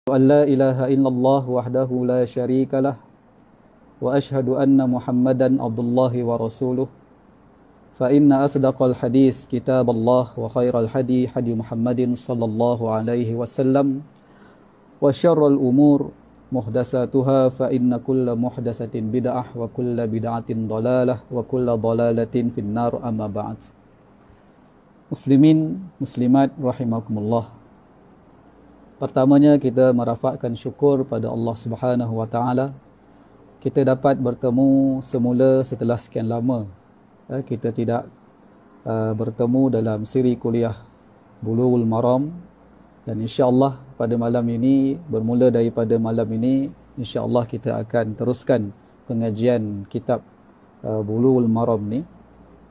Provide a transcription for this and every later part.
أن لا إله إلا الله وحده لا شريك له وأشهد أن محمدا عبد الله ورسوله فإن أصدق الحديث كتاب الله وخير الهدي هدي محمد صلى الله عليه وسلم وشر الأمور محدثاتها فإن كل محدثة بدعة وكل بدعة ضلالة وكل ضلالة في النار أما بعد. Muslimin, muslimat rahimakumullah. Pertamanya kita merafakkan syukur pada Allah Subhanahu wa taala. Kita dapat bertemu semula setelah sekian lama. Kita tidak bertemu dalam siri kuliah Bulughul Maram, dan insya-Allah pada malam ini, bermula daripada malam ini, insya-Allah kita akan teruskan pengajian kitab Bulughul Maram ni.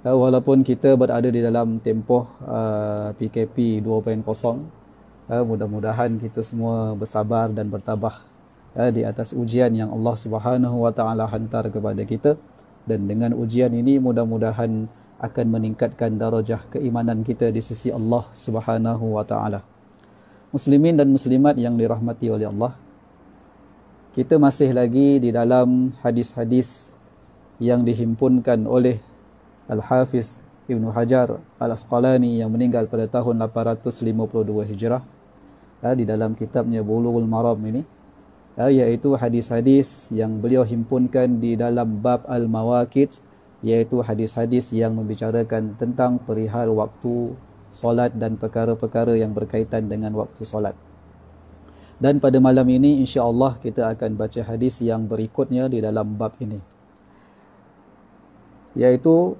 Walaupun kita berada di dalam tempoh PKP 2.0, mudah-mudahan kita semua bersabar dan bertabah di atas ujian yang Allah Subhanahu wa taala hantar kepada kita, dan dengan ujian ini mudah-mudahan akan meningkatkan darajah keimanan kita di sisi Allah Subhanahu wa taala. Muslimin dan muslimat yang dirahmati oleh Allah, kita masih lagi di dalam hadis-hadis yang dihimpunkan oleh Al-Hafiz Ibnu Hajar Al-Asqalani yang meninggal pada tahun 852 Hijrah di dalam kitabnya Bulughul Maram ini, iaitu hadis-hadis yang beliau himpunkan di dalam bab Al-Mawaqit, iaitu hadis-hadis yang membicarakan tentang perihal waktu solat dan perkara-perkara yang berkaitan dengan waktu solat. Dan pada malam ini insya-Allah kita akan baca hadis yang berikutnya di dalam bab ini, iaitu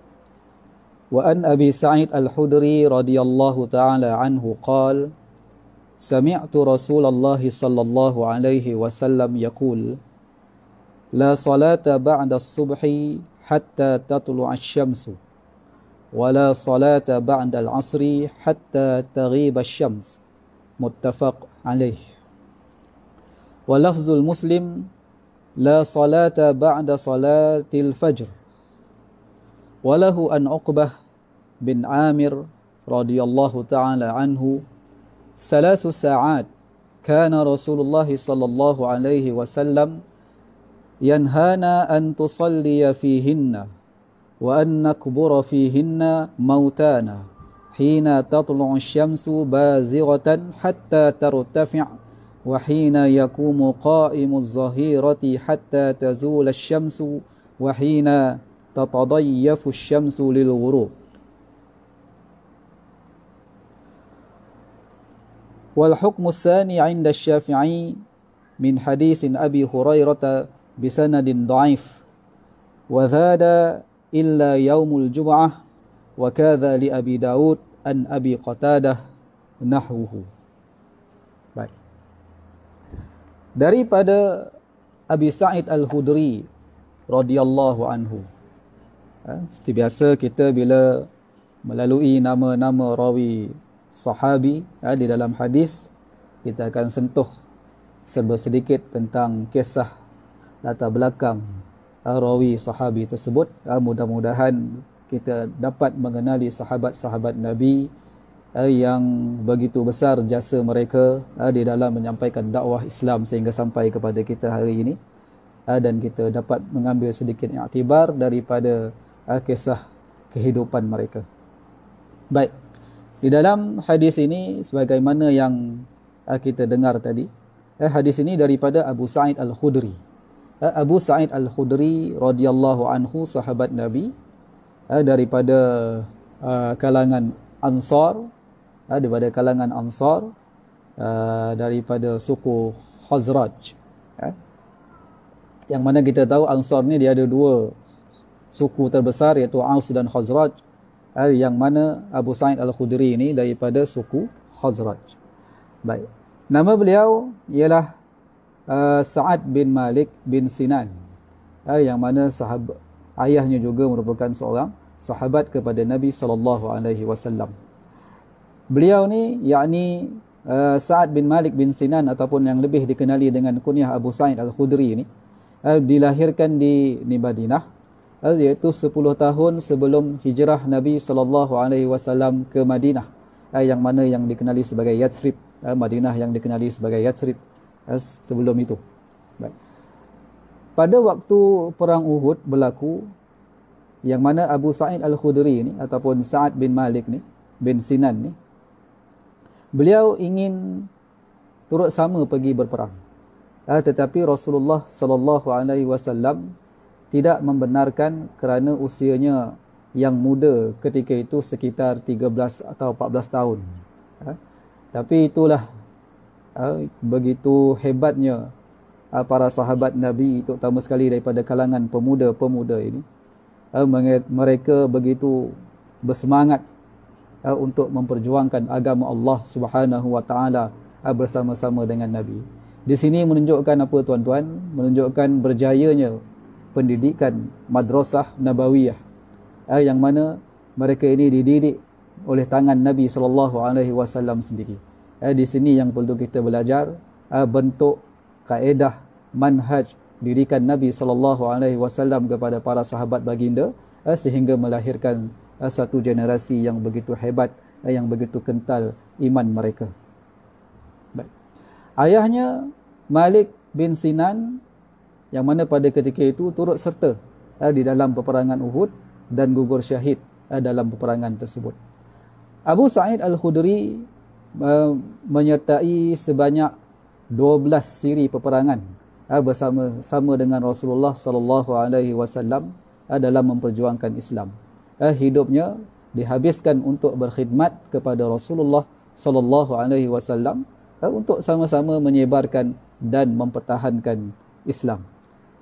وأن أبي سعيد الخدري رضي الله تعالى عنه قال سمعت رسول الله صلى الله عليه وسلم يقول لا صلاة بعد الصبح حتى تطلع الشمس ولا صلاة بعد العصر حتى تغيب الشمس متفق عليه. ولفظ المسلم لا صلاة بعد صلاة الفجر. وله أن عقبة bin Amir radhiyallahu ta'ala anhu 3 ساعات كان رسول الله صلى الله عليه وسلم ينهانا أن تصلي فيهن وأن نكبر فيهن موتانا حين تطلع الشمس بازغة حتى ترتفع وحين يقوم قائم الظهيرة حتى تزول الشمس وحين تتضيف الشمس للغروب. والحكم الثاني عند الشافعي من حديث أبي هريرة بسند ضعيف وزاد إلا يوم الجمعة وكذا لأبي داود أن أبي قتادة نحوه. Baik. Daripada Abi Sa'id Al-Khudri radhiyallahu anhu. Seperti biasa kita bila melalui nama-nama rawi sahabi di dalam hadis, kita akan sentuh sedikit tentang kisah latar belakang rawi sahabi tersebut. Mudah-mudahan kita dapat mengenali sahabat-sahabat Nabi yang begitu besar jasa mereka di dalam menyampaikan dakwah Islam sehingga sampai kepada kita hari ini, dan kita dapat mengambil sedikit iktibar daripada kisah kehidupan mereka. Baik. Di dalam hadis ini, sebagaimana yang kita dengar tadi, hadis ini daripada Abu Sa'id Al-Khudri. Abu Sa'id Al-Khudri radhiyallahu anhu, sahabat Nabi, daripada kalangan Ansar, daripada suku Khazraj. Yang mana kita tahu Ansar ni dia ada dua suku terbesar, iaitu Aus dan Khazraj. Yang mana Abu Sa'id Al-Khudri ini daripada suku Khazraj. Baik. Nama beliau ialah Sa'ad bin Malik bin Sinan, yang mana ayahnya juga merupakan seorang sahabat kepada Nabi SAW. Beliau ni yakni Sa'ad bin Malik bin Sinan, ataupun yang lebih dikenali dengan kunyah Abu Sa'id Al-Khudri ini, dilahirkan di Madinah, iaitu 10 tahun sebelum hijrah Nabi SAW ke Madinah, yang mana yang dikenali sebagai Yathrib, Madinah yang dikenali sebagai Yathrib. sebelum itu. Baik. Pada waktu perang Uhud berlaku, yang mana Abu Sa'id Al-Khudri ni ataupun Sa'ad bin Malik ni, bin Sinan ni, beliau ingin turut sama pergi berperang. Tetapi Rasulullah sallallahu alaihi wasallam tidak membenarkan kerana usianya yang muda ketika itu sekitar 13 atau 14 tahun. Tapi itulah begitu hebatnya para sahabat Nabi, terutama sekali daripada kalangan pemuda-pemuda ini. Mereka begitu bersemangat untuk memperjuangkan agama Allah Subhanahu wa taala bersama-sama dengan Nabi. Di sini menunjukkan apa tuan-tuan? Menunjukkan berjayanya pendidikan madrasah nabawiyah, yang mana mereka ini dididik oleh tangan Nabi sallallahu alaihi wasallam sendiri. Di sini yang perlu kita belajar bentuk kaedah manhaj didikan Nabi sallallahu alaihi wasallam kepada para sahabat baginda, sehingga melahirkan satu generasi yang begitu hebat, yang begitu kental iman mereka. Baik. Ayahnya Malik bin Sinan, yang mana pada ketika itu turut serta di dalam peperangan Uhud dan gugur syahid dalam peperangan tersebut. Abu Sa'id Al-Khudri menyertai sebanyak 12 siri peperangan bersama-sama dengan Rasulullah sallallahu alaihi wasallam dalam memperjuangkan Islam. Hidupnya dihabiskan untuk berkhidmat kepada Rasulullah sallallahu alaihi wasallam untuk sama-sama menyebarkan dan mempertahankan Islam.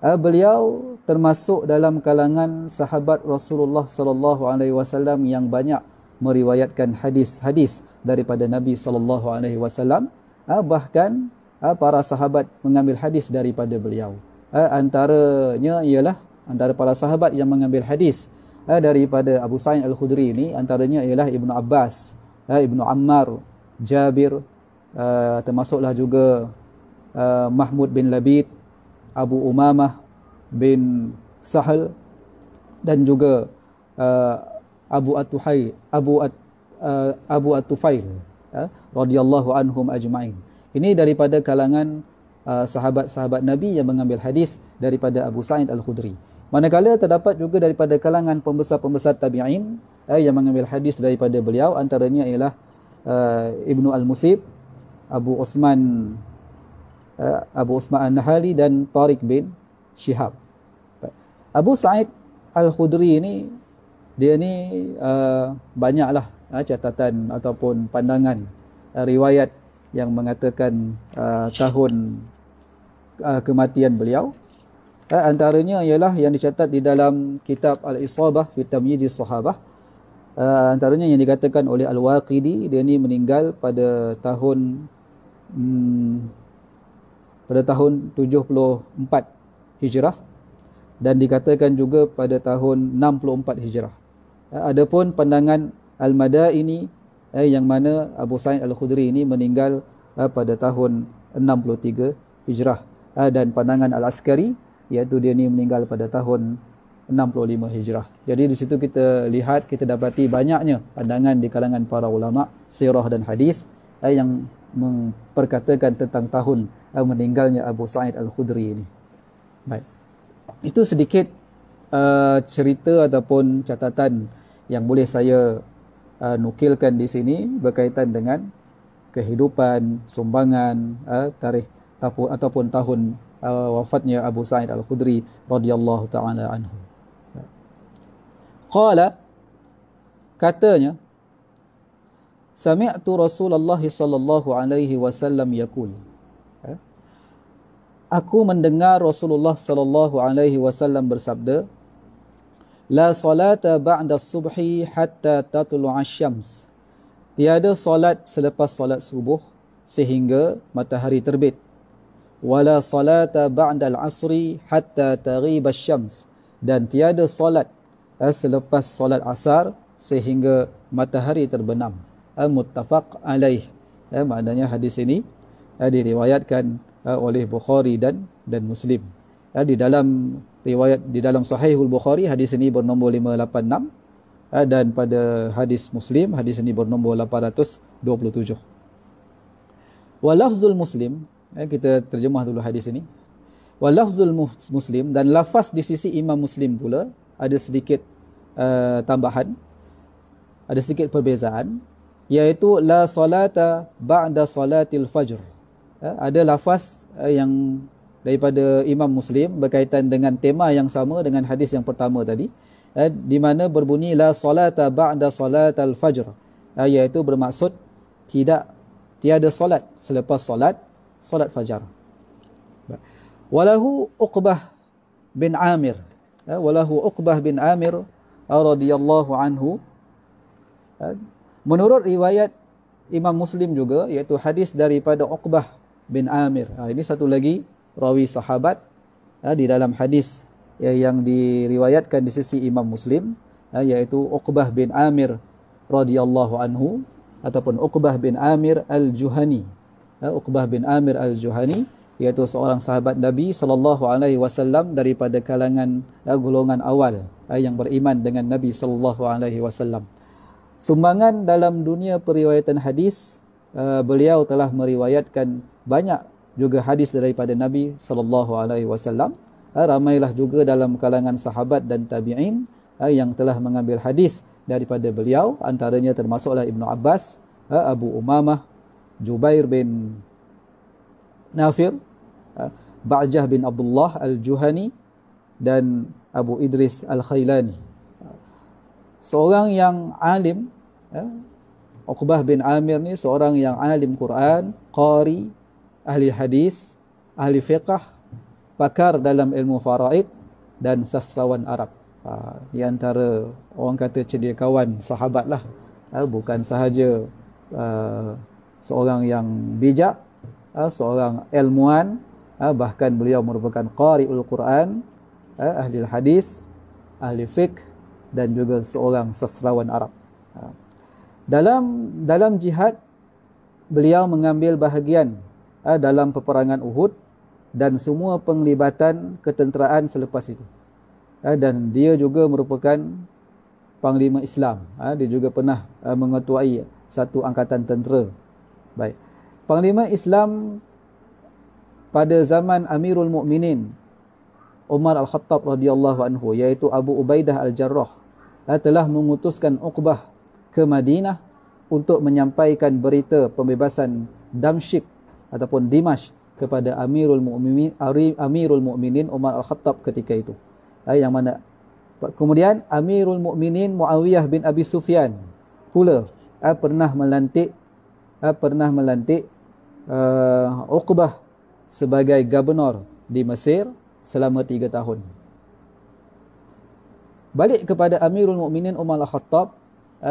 Beliau termasuk dalam kalangan sahabat Rasulullah sallallahu alaihi wasallam yang banyak meriwayatkan hadis-hadis daripada Nabi sallallahu alaihi wasallam. Bahkan para sahabat mengambil hadis daripada beliau. Antaranya ialah antara para sahabat yang mengambil hadis daripada Abu Sa'id Al-Khudri ini, antaranya ialah Ibnu Abbas, Ibnu Ammar, Jabir, termasuklah juga Mahmud bin Labid, Abu Umamah bin Sahal, dan juga Abu At-Tufail radhiyallahu anhum ajma'in. Ini daripada kalangan sahabat-sahabat Nabi yang mengambil hadis daripada Abu Sa'id Al-Khudri. Manakala terdapat juga daripada kalangan pembesar-pembesar tabi'in yang mengambil hadis daripada beliau, antaranya ialah Ibnu Al-Musib, Abu Usman An-Nahali dan Tariq bin Shihab. Abu Sa'id Al-Khudri ini, dia ni banyaklah catatan ataupun pandangan riwayat yang mengatakan tahun kematian beliau. Antaranya ialah yang dicatat di dalam kitab Al-Isabah fi Tamyiz Sahabah. Antaranya yang dikatakan oleh Al-Waqidi, dia ni meninggal pada tahun 74 Hijrah, dan dikatakan juga pada tahun 64 Hijrah. Adapun pandangan Al-Madaini, yang mana Abu Sa'id Al-Khudri ini meninggal pada tahun 63 Hijrah, dan pandangan Al-Askari, iaitu dia ni meninggal pada tahun 65 Hijrah. Jadi di situ kita lihat, kita dapati banyaknya pandangan di kalangan para ulama sirah dan hadis yang memperkatakan tentang tahun meninggalnya Abu Sa'id Al-Khudri ini. Baik. Itu sedikit cerita ataupun catatan yang boleh saya nukilkan di sini berkaitan dengan kehidupan, sumbangan, tarikh ataupun tahun wafatnya Abu Sa'id Al-Khudri radhiyallahu taala anhu. Qala, katanya, sami'tu Rasulullah sallallahu alaihi wasallam yaqul, aku mendengar Rasulullah sallallahu alaihi wasallam bersabda, la salata ba'da subhi hatta tatlu'a asy-syams. Tiada solat selepas solat subuh sehingga matahari terbit. Wala salata ba'da al-'asri hatta taghiba asy-syams. Dan tiada solat selepas solat asar sehingga matahari terbenam. Muttafaq alaih. Maknanya hadis ini diriwayatkan oleh Bukhari dan Muslim. Di dalam riwayat, di dalam Sahihul Bukhari, hadis ini bernombor 586, dan pada hadis Muslim, hadis ini bernombor 827. Wa lafzul Muslim, Kita terjemah dulu hadis ini. Wa lafzul Muslim, dan lafaz di sisi Imam Muslim pula ada sedikit tambahan, ada sedikit perbezaan, iaitu la salata ba'da salatil fajr. Ada lafaz yang daripada Imam Muslim berkaitan dengan tema yang sama dengan hadis yang pertama tadi, di mana berbunyi la salata ba'da salatal fajr, iaitu bermaksud tiada solat selepas solat fajar. Walahu Uqbah bin Amir, radhiyallahu anhu. Menurut riwayat Imam Muslim juga, iaitu hadis daripada Uqbah bin Amir. Ini satu lagi rawi sahabat di dalam hadis yang diriwayatkan di sisi Imam Muslim, iaitu Uqbah bin Amir radhiyallahu anhu, ataupun Uqbah bin Amir al-Juhani. Uqbah bin Amir al-Juhani iaitu seorang sahabat Nabi sallallahu alaihi wasallam daripada kalangan golongan awal yang beriman dengan Nabi sallallahu alaihi wasallam. Sumbangan dalam dunia periwayatan hadis, beliau telah meriwayatkan banyak juga hadis daripada Nabi sallallahu alaihi wasallam. Ramailah juga dalam kalangan sahabat dan tabi'in yang telah mengambil hadis daripada beliau, antaranya termasuklah Ibnu Abbas, Abu Umamah, Jubair bin Nafir, Ba'jah bin Abdullah al-Juhani, dan Abu Idris al-Khailani. Seorang yang alim, Uqbah bin Amir ni seorang yang alim Quran, qari, ahli hadis, ahli fiqh, pakar dalam ilmu faraid, dan sastrawan Arab. Di antara orang kata cediakawan sahabat lah, bukan sahaja seorang yang bijak, seorang ilmuwan, bahkan beliau merupakan qari'ul Quran, ahli hadis, ahli fiqh, dan juga seorang sastrawan Arab. Dalam jihad, beliau mengambil bahagian dalam peperangan Uhud dan semua penglibatan ketenteraan selepas itu. Dan dia juga merupakan panglima Islam. Dia juga pernah mengetuai satu angkatan tentera. Baik. Panglima Islam pada zaman Amirul Mukminin Umar Al-Khattab radhiyallahu anhu, iaitu Abu Ubaidah Al-Jarrah, telah mengutuskan Uqbah ke Madinah untuk menyampaikan berita pembebasan Damsyik ataupun Dimashq kepada Amirul Mukminin Umar Al-Khattab ketika itu. Yang mana kemudian Amirul Mukminin Muawiyah bin Abi Sufyan pula pernah melantik Uqbah sebagai gubernur di Mesir selama 3 tahun. Balik kepada Amirul Mukminin Umar Al-Khattab,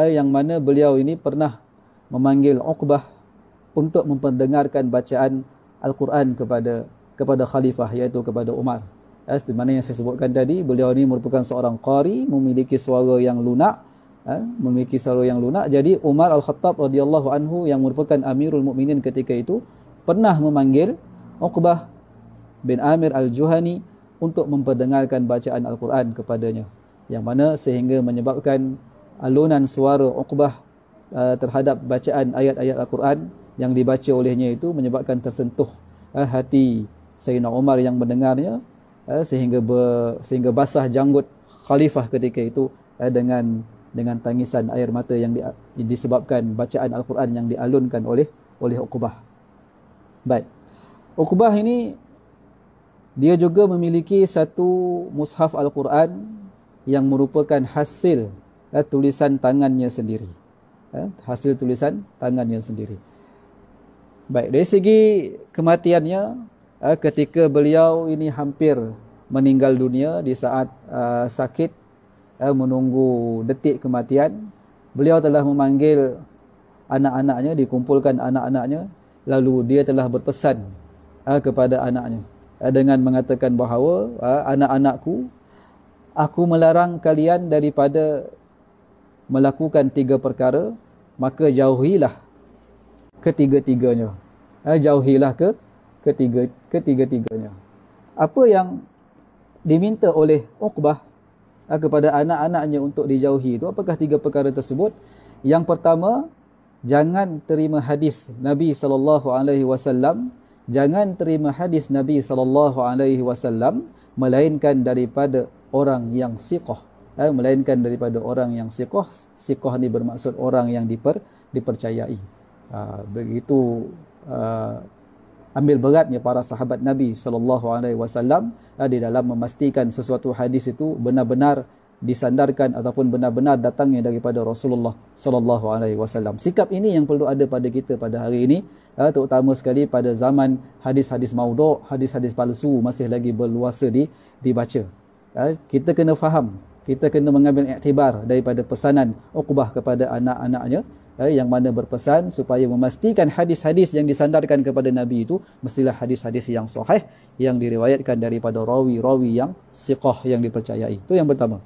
yang mana beliau ini pernah memanggil Uqbah untuk memperdengarkan bacaan Al-Quran kepada khalifah, iaitu kepada Umar. Seperti mana yang saya sebutkan tadi, beliau ini merupakan seorang qari, memiliki suara yang lunak, Jadi Umar Al-Khattab radhiyallahu anhu yang merupakan Amirul Mukminin ketika itu pernah memanggil Uqbah bin Amir Al-Juhani untuk memperdengarkan bacaan Al-Quran kepadanya, yang mana sehingga menyebabkan alunan suara Uqbah terhadap bacaan ayat-ayat Al-Quran yang dibaca olehnya itu menyebabkan tersentuh hati Sayyidina Umar yang mendengarnya, sehingga basah janggut khalifah ketika itu dengan tangisan air mata yang disebabkan bacaan Al-Quran yang dialunkan oleh Uqbah. Baik. Uqbah ini dia juga memiliki satu mushaf Al-Quran yang merupakan hasil tulisan tangannya sendiri. Hasil tulisan tangannya sendiri. Baik, dari segi kematiannya, ketika beliau ini hampir meninggal dunia di saat sakit, menunggu detik kematian, beliau telah memanggil anak-anaknya, dikumpulkan anak-anaknya, lalu dia telah berpesan kepada anaknya dengan mengatakan bahawa anak-anakku, aku melarang kalian daripada melakukan 3 perkara, maka jauhilah ketiga-tiganya. Jauhilah ketiga-tiganya. Apa yang diminta oleh Uqbah kepada anak-anaknya untuk dijauhi itu, apakah 3 perkara tersebut? Yang pertama, jangan terima hadis Nabi SAW jangan terima hadis Nabi SAW melainkan daripada orang yang siqah, melainkan daripada orang yang siqah. Siqah ni bermaksud orang yang dipercayai. Begitu ambil beratnya para sahabat Nabi SAW di dalam memastikan sesuatu hadis itu benar-benar disandarkan ataupun benar-benar datangnya daripada Rasulullah SAW. Sikap ini yang perlu ada pada kita pada hari ini, terutama sekali pada zaman hadis-hadis maudhu', hadis-hadis palsu masih lagi berluasa dibaca. Kita kena faham, kita kena mengambil iktibar daripada pesanan Uqbah kepada anak-anaknya, yang mana berpesan supaya memastikan hadis-hadis yang disandarkan kepada Nabi itu mestilah hadis-hadis yang sahih, yang diriwayatkan daripada rawi-rawi yang siqah, yang dipercayai. Itu yang pertama.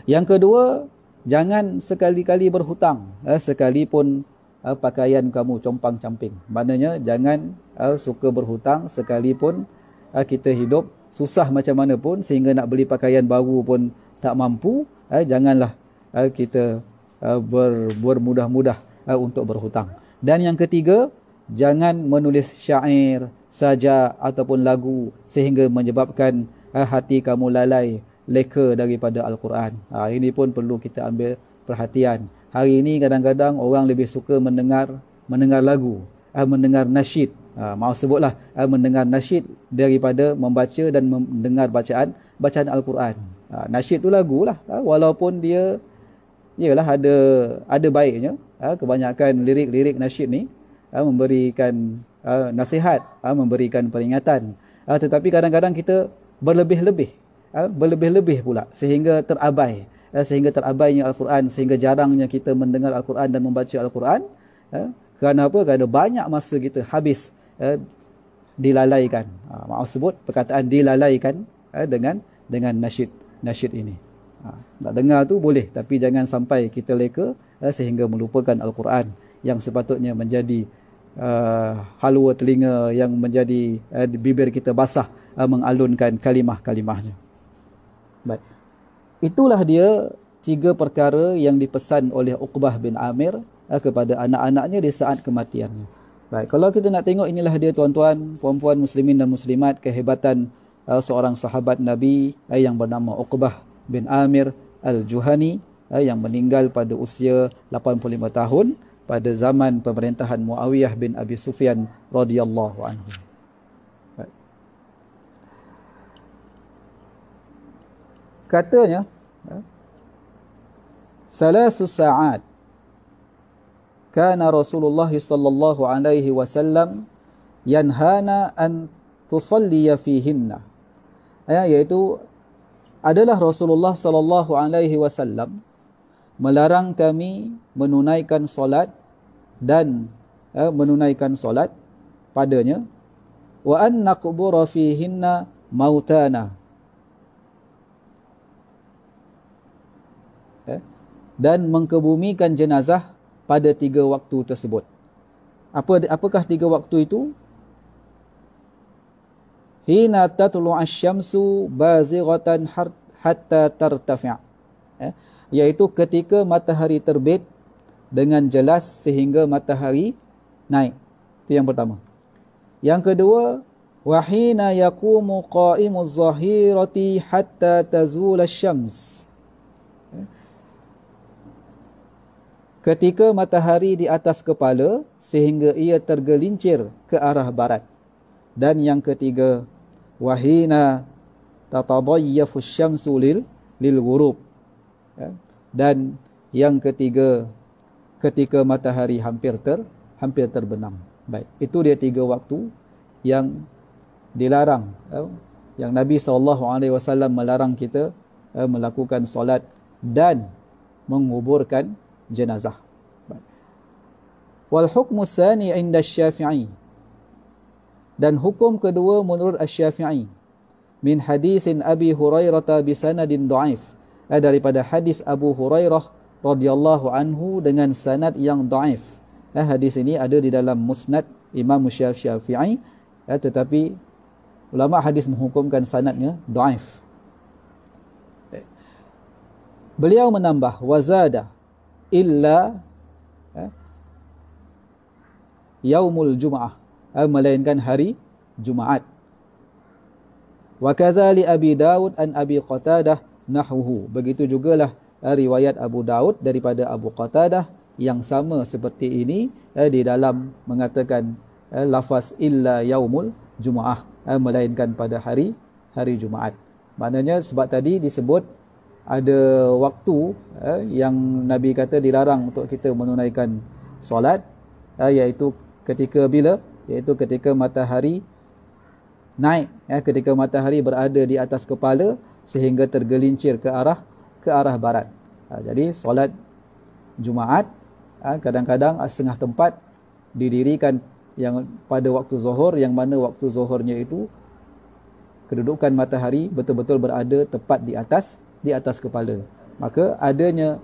Yang kedua, jangan sekali-kali berhutang, sekalipun pakaian kamu compang-camping. Maknanya jangan suka berhutang sekalipun kita hidup susah macam mana pun, sehingga nak beli pakaian baru pun tak mampu. Janganlah kita bermudah-mudah untuk berhutang. Dan yang ketiga, jangan menulis syair, sajak ataupun lagu sehingga menyebabkan hati kamu lalai, leka daripada Al-Quran. Ini pun perlu kita ambil perhatian. Hari ini kadang-kadang orang lebih suka mendengar lagu, mendengar nasyid. Maaf sebutlah, mendengar nasyid daripada membaca dan mendengar bacaan Al-Quran. Nasyid tu lagu lah, walaupun dia ialah ada baiknya. Kebanyakan lirik-lirik nasyid ni memberikan nasihat, memberikan peringatan. Tetapi kadang-kadang kita berlebih-lebih pula sehingga terabainya Al-Quran, sehingga jarangnya kita mendengar Al-Quran dan membaca Al-Quran. Kerana apa? Kerana banyak masa kita habis dilalaikan. Maaf sebut perkataan dilalaikan dengan nasyid ini. Nak dengar tu boleh, tapi jangan sampai kita leka sehingga melupakan Al-Quran yang sepatutnya menjadi halwa telinga, yang menjadi bibir kita basah mengalunkan kalimah-kalimahnya. Baik. Itulah dia 3 perkara yang dipesan oleh Uqbah bin Amir kepada anak-anaknya di saat kematiannya. Baik, kalau kita nak tengok, inilah dia tuan-tuan, puan-puan muslimin dan muslimat, kehebatan seorang sahabat Nabi yang bernama Uqbah bin Amir Al-Juhani, yang meninggal pada usia 85 tahun pada zaman pemerintahan Muawiyah bin Abi Sufyan radhiyallahu anhu. Katanya, salasu sa'at kana Rasulullah sallallahu alaihi wasallam yanhana an tusalliya fihinna. Iaitu adalah Rasulullah sallallahu alaihi wasallam melarang kami menunaikan solat dan menunaikan solat padanya, wa an naqbura fihinna mautana, dan mengkebumikan jenazah pada 3 waktu tersebut. Apakah 3 waktu itu? Hina tatlu asy-syamsu bazighatan hatta tartafi'. Iaitu ketika matahari terbit dengan jelas sehingga matahari naik. Itu yang pertama. Yang kedua, wa hina yaqumu qa'imuz zahirati hatta tazula asy-syams. Ketika matahari di atas kepala sehingga ia tergelincir ke arah barat. Dan yang ketiga, wahina tatadayyafu asy-syamsu lil ghurub. Dan yang ketiga, ketika matahari hampir terbenam. Baik, itu dia 3 waktu yang dilarang, yang Nabi SAW melarang kita melakukan solat dan menguburkan jenazah. Wal hukmu tsani 'inda Asy-Syafi'i, dan hukum kedua menurut Asy-Syafi'i, min hadisin Abi Hurairah bi sanadin dhaif, daripada hadis Abu Hurairah radhiyallahu anhu dengan sanad yang dhaif. Hadis ini ada di dalam Musnad Imam Syafi'i, tetapi ulama hadis menghukumkan sanadnya dhaif. Beliau menambah wazada illa yaumul jum'ah, melainkan hari Jumaat. Wa kadzali Abi Daud an Abi Qatadah nahwuhu. Begitu jugalah riwayat Abu Daud daripada Abu Qatadah yang sama seperti ini di dalam mengatakan lafaz illa yaumul Jumaah, melainkan pada hari Jumaat. Maknanya sebab tadi disebut ada waktu yang Nabi kata dilarang untuk kita menunaikan solat, iaitu ketika bila? Iaitu ketika matahari naik, ketika matahari berada di atas kepala sehingga tergelincir ke arah barat. Jadi solat Jumaat kadang-kadang setengah tempat didirikan yang pada waktu zuhur, yang mana waktu zuhurnya itu kedudukan matahari betul-betul berada tepat di atas kepala. Maka adanya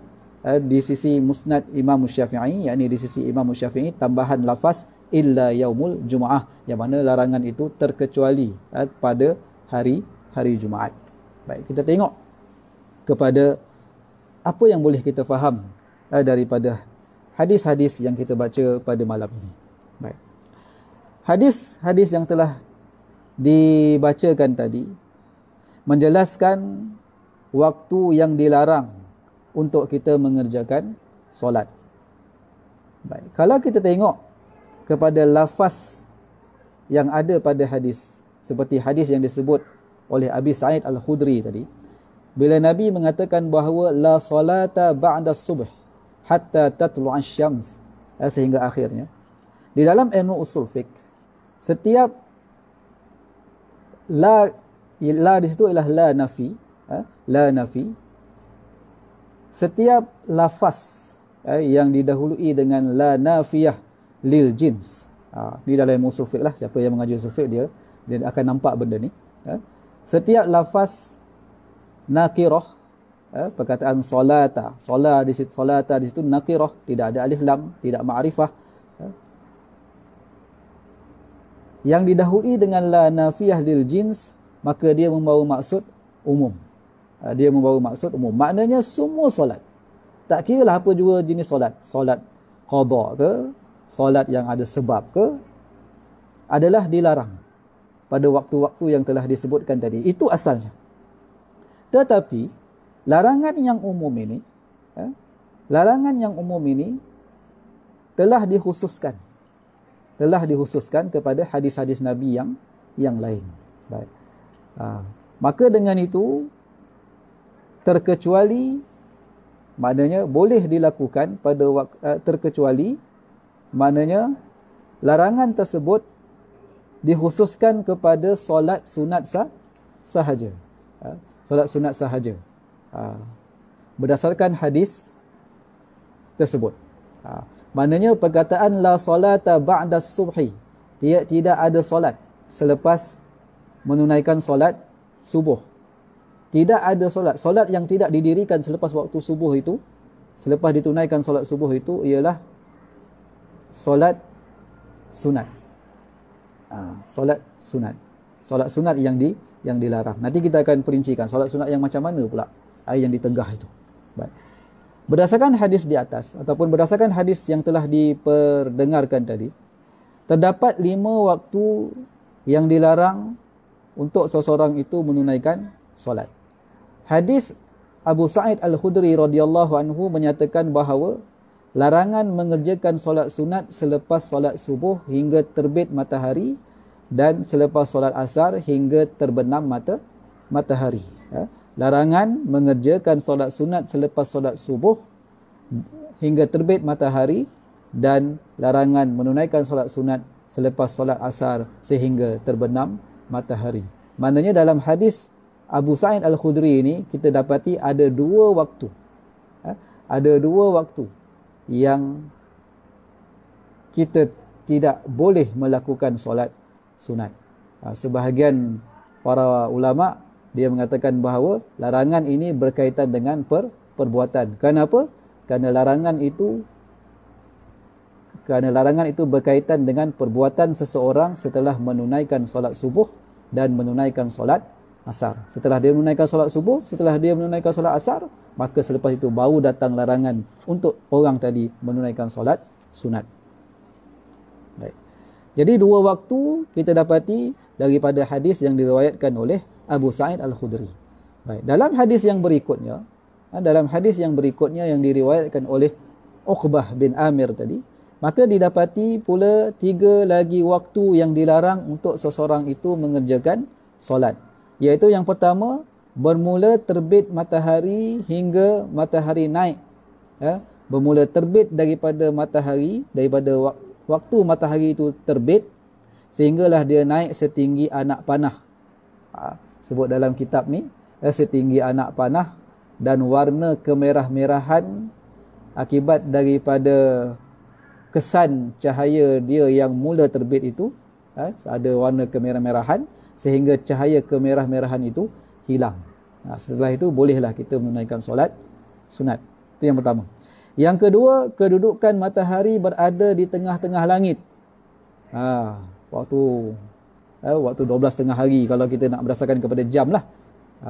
di sisi musnad Imam Syafi'i, yakni di sisi Imam Syafi'i, tambahan lafaz illa yaumul Jumaah, yang mana larangan itu terkecuali pada hari Jumaat. Baik, kita tengok kepada apa yang boleh kita faham daripada hadis-hadis yang kita baca pada malam ini. Baik. Hadis-hadis yang telah dibacakan tadi menjelaskan waktu yang dilarang untuk kita mengerjakan solat. Baik. Kalau kita tengok kepada lafaz yang ada pada hadis, seperti hadis yang disebut oleh Abi Sa'id Al-Khudri tadi, bila Nabi mengatakan bahawa la salata ba'da subh hatta tatlu'ash syams, sehingga akhirnya, di dalam ilmu usul fiqh, setiap la di situ ialah la nafi, la nafi. Setiap lafaz yang didahului dengan la nafiyah lil jins, di dalam ilmu usul fiqh lah, siapa yang mengajar usul fiqh dia akan nampak benda ni. Setiap lafaz nakirah, perkataan solata, solat di situ, solata di situ nakirah, tidak ada alif lam, tidak ma'rifah, yang didahului dengan la nafiyah lil jins, maka dia membawa maksud umum. Dia membawa maksud umum. Maknanya semua solat, tak kira lah apa jua jenis solat, solat qada ke, solat yang ada sebab ke, adalah dilarang pada waktu-waktu yang telah disebutkan tadi. Itu asalnya. Tetapi larangan yang umum ini, telah dikhususkan kepada hadis-hadis Nabi yang lain. Baik. Maka dengan itu terkecuali, maknanya boleh dilakukan pada terkecuali, maknanya larangan tersebut dikhususkan kepada solat sunat sahaja. Solat sunat sahaja. Berdasarkan hadis tersebut. Maknanya perkataan la salata ba'da subhi, tidak ada solat selepas menunaikan solat subuh. Tidak ada solat. Solat yang tidak didirikan selepas waktu subuh itu, selepas ditunaikan solat subuh itu, ialah solat sunat. Solat sunat. Solat sunat yang dilarang. Nanti kita akan perincikan solat sunat yang macam mana pula, yang di tengah itu. Baik. Berdasarkan hadis di atas, ataupun berdasarkan hadis yang telah diperdengarkan tadi, terdapat 5 waktu yang dilarang untuk seseorang itu menunaikan solat. Hadis Abu Sa'id Al-Khudri radhiyallahu anhu menyatakan bahawa larangan mengerjakan solat sunat selepas solat subuh hingga terbit matahari, dan selepas solat asar hingga terbenam matahari. Larangan mengerjakan solat sunat selepas solat subuh hingga terbit matahari, dan larangan menunaikan solat sunat selepas solat asar sehingga terbenam matahari. Maknanya dalam hadis Abu Sa'id Al-Khudri ini kita dapati ada 2 waktu. Ada 2 waktu yang kita tidak boleh melakukan solat sunat. Sebahagian para ulama dia mengatakan bahawa larangan ini berkaitan dengan perbuatan. Kenapa? Kerana larangan itu berkaitan dengan perbuatan seseorang setelah menunaikan solat subuh dan menunaikan solat asar. Setelah dia menunaikan solat subuh, setelah dia menunaikan solat asar, maka selepas itu baru datang larangan untuk orang tadi menunaikan solat sunat. Baik. Jadi dua waktu kita dapati daripada hadis yang diriwayatkan oleh Abu Sa'id Al-Khudri. Baik, dalam hadis yang berikutnya, yang diriwayatkan oleh Uqbah bin Amir tadi, maka didapati pula 3 lagi waktu yang dilarang untuk seseorang itu mengerjakan solat. Iaitu yang pertama, bermula terbit matahari hingga matahari naik. Bermula terbit daripada matahari, daripada waktu matahari itu terbit, sehinggalah dia naik setinggi anak panah. Sebut dalam kitab ni, setinggi anak panah, dan warna kemerah-merahan akibat daripada kesan cahaya dia yang mula terbit itu, ada warna kemerah-merahan, sehingga cahaya kemerah-merahan itu hilang. Setelah itu bolehlah kita menunaikan solat sunat. Itu yang pertama. Yang kedua, kedudukan matahari berada di tengah-tengah langit. Waktu 12 tengah hari, kalau kita nak berdasarkan kepada jam lah.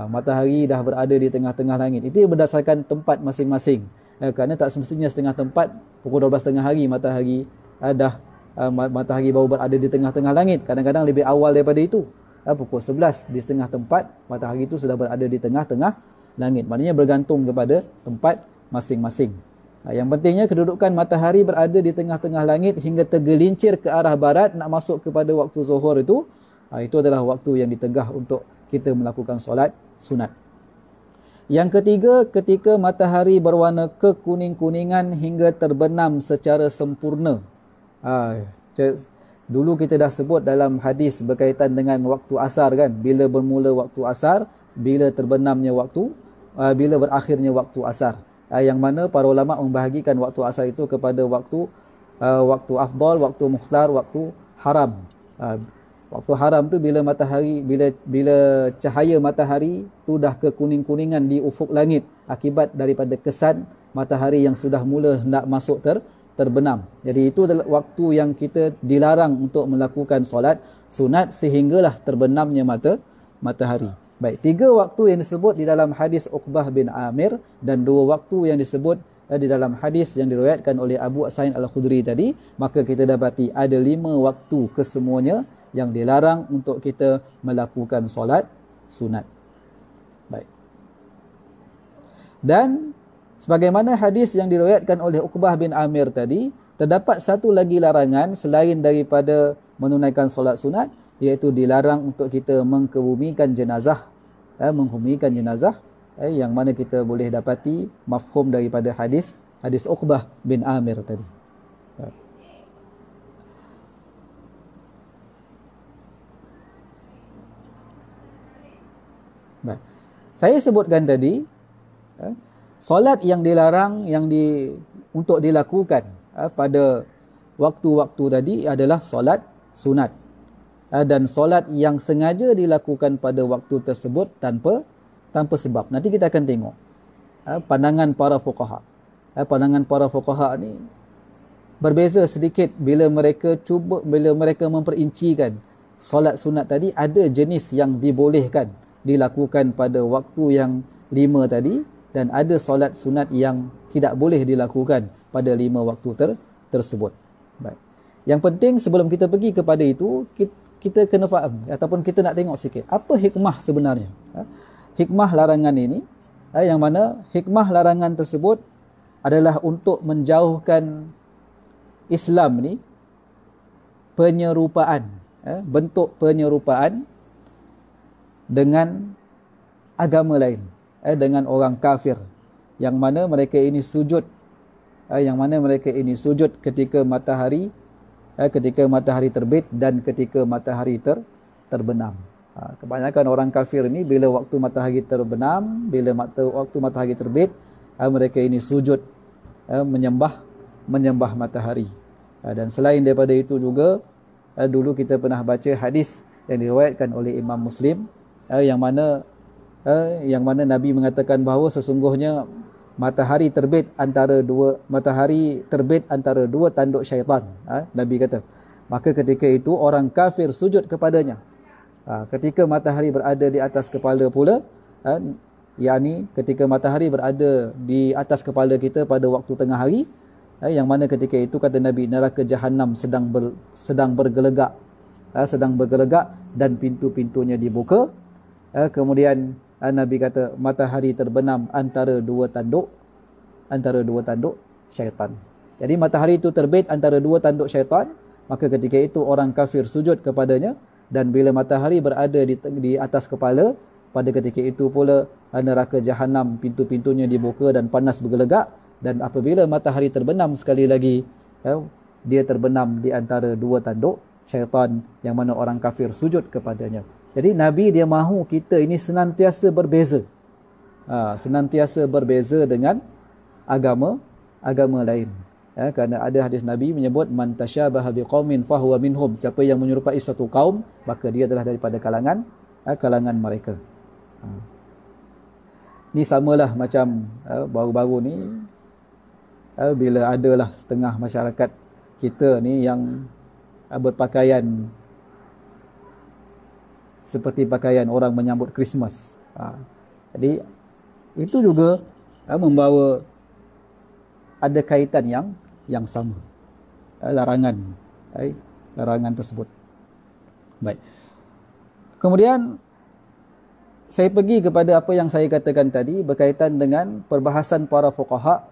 Matahari dah berada di tengah-tengah langit. Itu berdasarkan tempat masing-masing. Kerana tak semestinya setengah tempat pukul 12 tengah hari matahari matahari baru berada di tengah-tengah langit. Kadang-kadang lebih awal daripada itu. Pukul 11 di setengah tempat matahari itu sudah berada di tengah-tengah langit. Maknanya bergantung kepada tempat masing-masing. Yang pentingnya kedudukan matahari berada di tengah-tengah langit hingga tergelincir ke arah barat nak masuk kepada waktu zuhur itu. Itu adalah waktu yang ditegah untuk kita melakukan solat sunat. Yang ketiga, ketika matahari berwarna kekuning-kuningan hingga terbenam secara sempurna. Dulu kita dah sebut dalam hadis berkaitan dengan waktu asar kan. Bila bermula waktu asar, bila terbenamnya waktu, bila berakhirnya waktu asar. Yang mana para ulama membahagikan waktu asar itu kepada waktu afdal, waktu mukhtar, waktu haram. Waktu haram tu bila matahari, bila cahaya matahari tu dah kekuning-kuningan di ufuk langit akibat daripada kesan matahari yang sudah mula hendak masuk terbenam. Jadi itu adalah waktu yang kita dilarang untuk melakukan solat sunat sehinggalah terbenamnya matahari. Baik, 3 waktu yang disebut di dalam hadis Uqbah bin Amir dan 2 waktu yang disebut di dalam hadis yang diriwayatkan oleh Abu Sa'id Al-Khudri tadi, maka kita dapati ada 5 waktu kesemuanya yang dilarang untuk kita melakukan solat sunat. Baik. Dan sebagaimana hadis yang diriwayatkan oleh Uqbah bin Amir tadi, terdapat satu lagi larangan selain daripada menunaikan solat sunat, iaitu dilarang untuk kita mengkebumikan jenazah. Mengkebumikan jenazah, yang mana kita boleh dapati mafhum daripada hadis Uqbah bin Amir tadi. Baik. Saya sebutkan tadi, solat yang dilarang untuk dilakukan pada waktu-waktu tadi adalah solat sunat. Dan solat yang sengaja dilakukan pada waktu tersebut tanpa sebab. Nanti kita akan tengok pandangan para fuqaha. Pandangan para fuqaha ni berbeza sedikit bila mereka memperincikan solat sunat tadi. Ada jenis yang dibolehkan dilakukan pada waktu yang 5 tadi, dan ada solat sunat yang tidak boleh dilakukan pada 5 waktu tersebut. Baik. Yang penting sebelum kita pergi kepada itu, kita kena faham ataupun kita nak tengok sikit apa hikmah sebenarnya. Hikmah larangan ini, yang mana hikmah larangan tersebut adalah untuk menjauhkan Islam ni penyerupaan, bentuk penyerupaan dengan agama lain, dengan orang kafir, yang mana mereka ini sujud ketika matahari terbit dan ketika matahari terbenam. Kebanyakan orang kafir ini bila waktu matahari terbenam, bila waktu matahari terbit, mereka ini sujud menyembah matahari. Dan selain daripada itu juga, dulu kita pernah baca hadis yang diriwayatkan oleh Imam Muslim, yang mana Nabi mengatakan bahawa sesungguhnya matahari terbit antara dua tanduk syaitan. Nabi kata, maka ketika itu orang kafir sujud kepadanya. Ketika matahari berada di atas kepala pula, yakni ketika matahari berada di atas kepala kita pada waktu tengah hari, Yang mana ketika itu kata Nabi, neraka Jahannam sedang bergelegak, dan pintu-pintunya dibuka. Kemudian Nabi kata matahari terbenam antara dua tanduk syaitan. Jadi matahari itu terbit antara dua tanduk syaitan, maka ketika itu orang kafir sujud kepadanya, dan bila matahari berada di atas kepala, pada ketika itu pula neraka Jahannam pintu-pintunya dibuka dan panas bergelegak. Dan apabila matahari terbenam sekali lagi, dia terbenam di antara dua tanduk syaitan yang mana orang kafir sujud kepadanya. Jadi Nabi dia mahu kita ini senantiasa berbeza. Senantiasa berbeza dengan agama lain. Kerana ada hadis Nabi menyebut man tasyabaha biqaumin fahuwa minhum. Siapa yang menyerupai satu kaum, maka dia adalah daripada kalangan mereka. Ni samalah macam baru-baru ni, bila adalah setengah masyarakat kita ni yang berpakaian seperti pakaian orang menyambut Christmas. Jadi itu juga membawa ada kaitan yang sama. Larangan tersebut. Baik. Kemudian saya pergi kepada apa yang saya katakan tadi berkaitan dengan perbahasan para fuqaha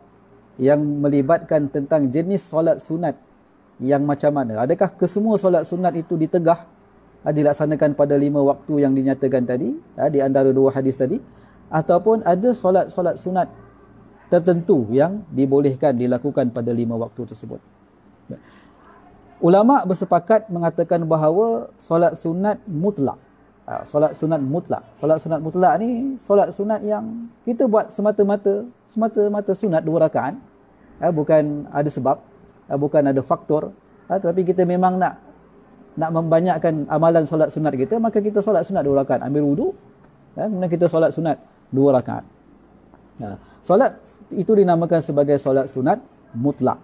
yang melibatkan tentang jenis solat sunat yang macam mana. Adakah kesemua solat sunat itu ditegah dilaksanakan pada 5 waktu yang dinyatakan tadi, di antara dua hadis tadi, ataupun ada solat-solat sunat tertentu yang dibolehkan dilakukan pada 5 waktu tersebut. Ulama bersepakat mengatakan bahawa solat sunat mutlak. Solat sunat mutlak ni solat sunat yang kita buat semata-mata sunat 2 rakaat. Bukan ada sebab, bukan ada faktor, tapi kita memang nak membanyakkan amalan solat sunat kita, maka kita solat sunat 2 rakaat, ambil wudu, kemudian kita solat sunat 2 rakaat. Solat itu dinamakan sebagai solat sunat mutlak.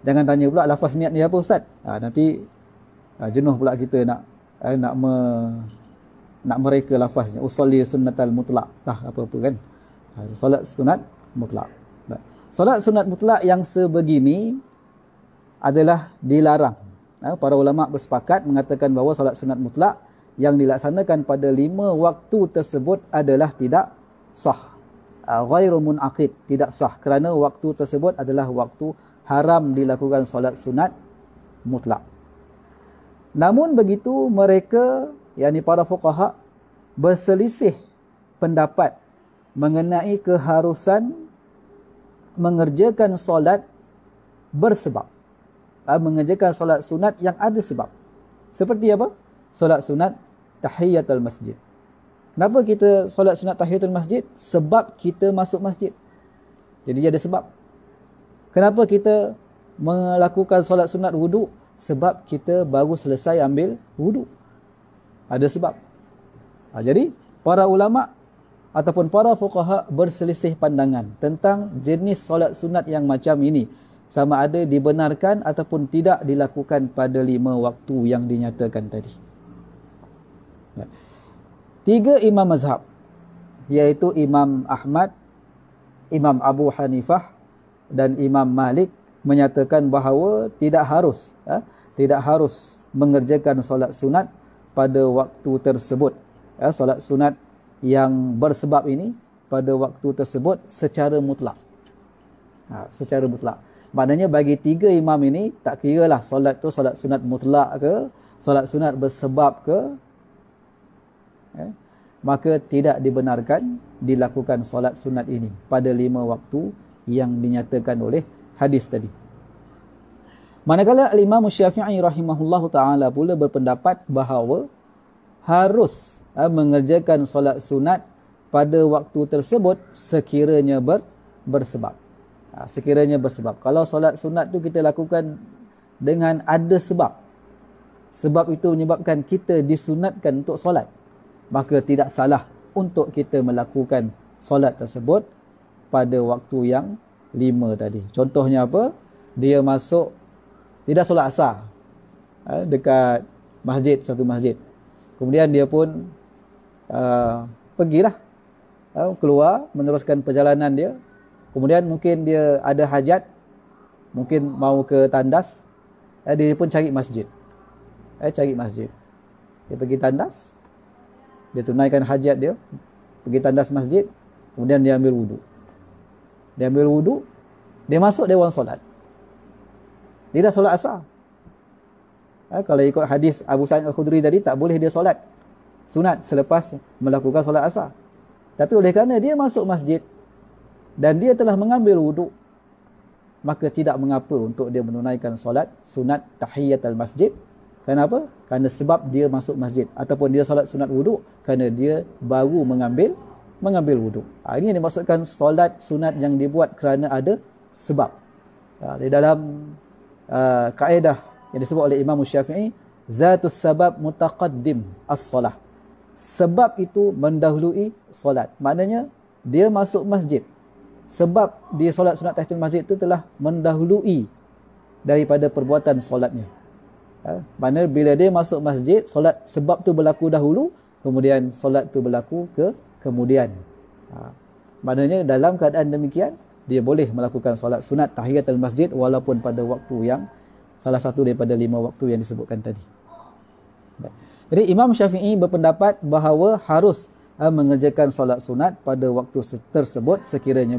Jangan tanya pula lafaz niat ni apa ustaz? Nanti jenuh pula kita nak mereka lafaznya usolli sunnatal mutlak apa-apa kan. Solat sunat mutlak. Solat sunat mutlak yang sebegini adalah dilarang. Para ulama bersepakat mengatakan bahawa solat sunat mutlak yang dilaksanakan pada 5 waktu tersebut adalah tidak sah. Ghairu munaqid, tidak sah, kerana waktu tersebut adalah waktu haram dilakukan solat sunat mutlak. Namun begitu mereka, yakni para fuqaha, berselisih pendapat mengenai keharusan mengerjakan solat bersebab. Mengerjakan solat sunat yang ada sebab. Seperti apa? Solat sunat tahiyatul masjid. Kenapa kita solat sunat tahiyatul masjid? Sebab kita masuk masjid. Jadi ada sebab. Kenapa kita melakukan solat sunat wudu? Sebab kita baru selesai ambil wudu. Ada sebab. Jadi para ulama ataupun para fuqaha berselisih pandangan tentang jenis solat sunat yang macam ini, sama ada dibenarkan ataupun tidak dilakukan pada 5 waktu yang dinyatakan tadi. 3 imam mazhab, iaitu Imam Ahmad, Imam Abu Hanifah dan Imam Malik, menyatakan bahawa tidak harus mengerjakan solat sunat pada waktu tersebut. Solat sunat yang bersebab ini pada waktu tersebut secara mutlak. Secara mutlak. Maknanya bagi 3 imam ini, tak kiralah solat tu solat sunat mutlak ke, solat sunat bersebab ke, maka tidak dibenarkan dilakukan solat sunat ini pada 5 waktu yang dinyatakan oleh hadis tadi. Manakala Al-Imam Syafi'i rahimahullahu ta'ala pula berpendapat bahawa harus mengerjakan solat sunat pada waktu tersebut sekiranya bersebab. Sekiranya bersebab. Kalau solat sunat tu kita lakukan dengan ada sebab, sebab itu menyebabkan kita disunatkan untuk solat, maka tidak salah untuk kita melakukan solat tersebut pada waktu yang 5 tadi. Contohnya apa? Dia dah solat asar dekat masjid, satu masjid. Kemudian dia pun pergilah, keluar meneruskan perjalanan dia. Kemudian mungkin dia ada hajat mungkin mau ke tandas, dia pun cari masjid. Cari masjid. Dia pergi tandas, dia tunaikan hajat dia, pergi tandas masjid, kemudian dia ambil wudu. Dia ambil wudu, dia masuk dewan solat. Dia dah solat asar. Kalau ikut hadis Abu Sa'id Al-Khudri tadi, tak boleh dia solat sunat selepas melakukan solat asar. Tapi oleh kerana dia masuk masjid dan dia telah mengambil wudu, maka tidak mengapa untuk dia menunaikan solat sunat tahiyatul masjid. Kenapa? Kerana sebab dia masuk masjid, ataupun dia solat sunat wudu kerana dia baru mengambil wudu. Ini yang dimaksudkan solat sunat yang dibuat kerana ada sebab. Di dalam kaedah yang disebut oleh Imam Syafi'i, zatus sabab mutaqaddim as-solah. Sebab itu mendahului solat. Maknanya dia masuk masjid, sebab dia solat sunat tahiyatul masjid itu telah mendahului daripada perbuatan solatnya. Maknanya bila dia masuk masjid, solat sebab tu berlaku dahulu, kemudian solat tu berlaku kemudian. Maknanya dalam keadaan demikian, dia boleh melakukan solat sunat tahiyatul masjid walaupun pada waktu yang salah satu daripada 5 waktu yang disebutkan tadi. Jadi Imam Syafi'i berpendapat bahawa harus mengerjakan solat sunat pada waktu tersebut sekiranya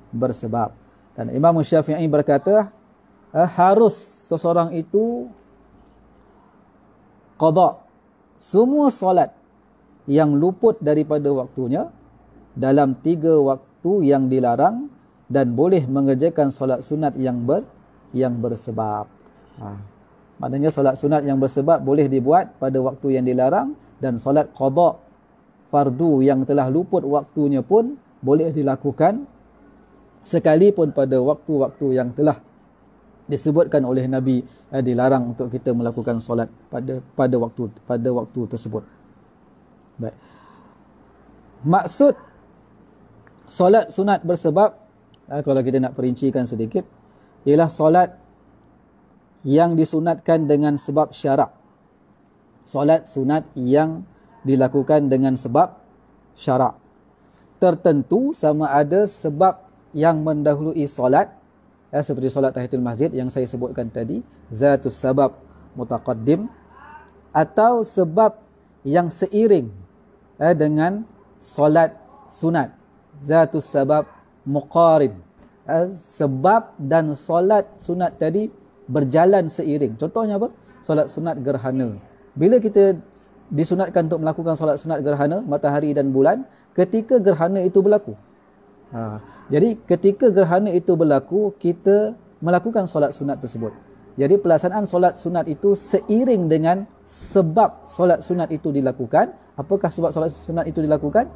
bersebab. Dan Imam Syafi'i berkata harus seseorang itu qada semua solat yang luput daripada waktunya dalam 3 waktu yang dilarang, dan boleh mengerjakan solat sunat yang bersebab. Maknanya solat sunat yang bersebab boleh dibuat pada waktu yang dilarang, dan solat qada fardu yang telah luput waktunya pun boleh dilakukan sekalipun pada waktu-waktu yang telah disebutkan oleh Nabi dilarang untuk kita melakukan solat pada waktu tersebut. Baik. Maksud solat sunat bersebab, kalau kita nak perincikan sedikit, ialah solat yang disunatkan dengan sebab syarak. Solat sunat yang dilakukan dengan sebab syarak tertentu, sama ada sebab yang mendahului solat, seperti solat tahiyatul masjid yang saya sebutkan tadi, zatus sabab mutaqaddim, atau sebab yang seiring dengan solat sunat, zatus sabab muqarin. Sebab dan solat sunat tadi berjalan seiring. Contohnya apa? Solat sunat gerhana. Bila kita disunatkan untuk melakukan solat sunat gerhana matahari dan bulan, ketika gerhana itu berlaku. Jadi ketika gerhana itu berlaku, kita melakukan solat sunat tersebut. Jadi pelaksanaan solat sunat itu seiring dengan sebab solat sunat itu dilakukan. Apakah sebab solat sunat itu dilakukan?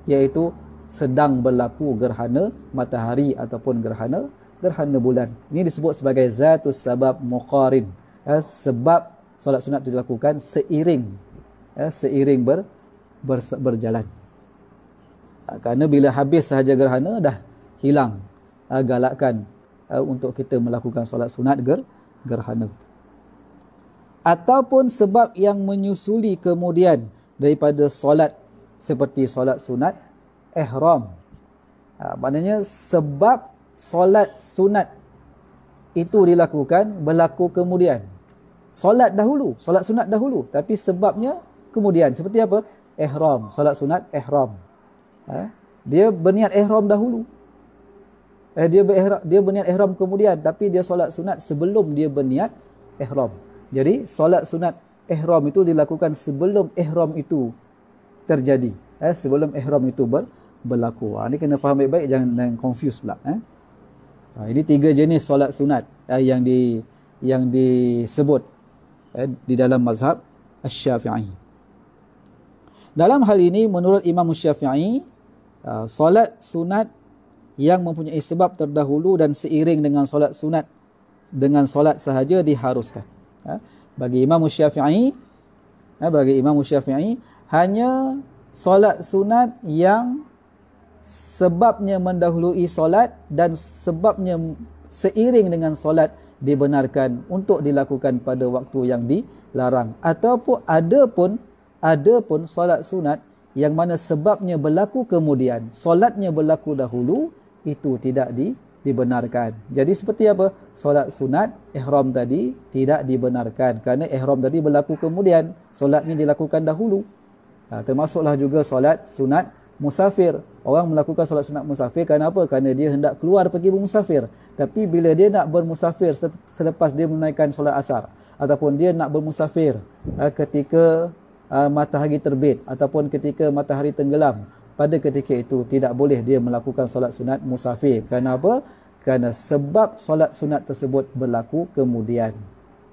Iaitu sedang berlaku gerhana matahari ataupun gerhana bulan. Ini disebut sebagai zatus sabab muqarin. Sebab solat sunat itu dilakukan seiring berjalan. Kerana bila habis sahaja gerhana, dah hilang galakan untuk kita melakukan solat sunat gerhana. Ataupun sebab yang menyusuli kemudian daripada solat, seperti solat sunat ihram. Maknanya sebab solat sunat itu dilakukan berlaku kemudian. Solat sunat dahulu, tapi sebabnya kemudian. Seperti apa? Ihram, solat sunat ihram. Dia berniat ihram dahulu. Dia berniat ihram kemudian, tapi dia solat sunat sebelum dia berniat ihram. Jadi solat sunat ihram itu dilakukan sebelum ihram itu terjadi. Sebelum ihram itu berlaku. Ini kena faham baik-baik, jangan confuse pula. Ini 3 jenis solat sunat yang disebut di dalam mazhab Asy-Syafi'i. Dalam hal ini menurut Imam Syafi'i, solat sunat yang mempunyai sebab terdahulu dan seiring dengan solat sunat dengan solat sahaja diharuskan. Bagi Imam Syafi'i, hanya solat sunat yang sebabnya mendahului solat dan sebabnya seiring dengan solat dibenarkan untuk dilakukan pada waktu yang dilarang. Ataupun ada pun solat sunat yang mana sebabnya berlaku kemudian, solatnya berlaku dahulu, itu dibenarkan. Jadi seperti apa? Solat sunat ihram tadi tidak dibenarkan kerana ihram tadi berlaku kemudian, solat ni dilakukan dahulu. Termasuklah juga solat sunat musafir. Orang melakukan solat sunat musafir kerana apa? Kerana dia hendak keluar pergi bermusafir. Tapi bila dia nak bermusafir selepas dia menunaikan solat asar, ataupun dia nak bermusafir ketika matahari terbit ataupun ketika matahari tenggelam, pada ketika itu tidak boleh dia melakukan solat sunat musafir. Kerana apa? Kerana sebab solat sunat tersebut berlaku kemudian.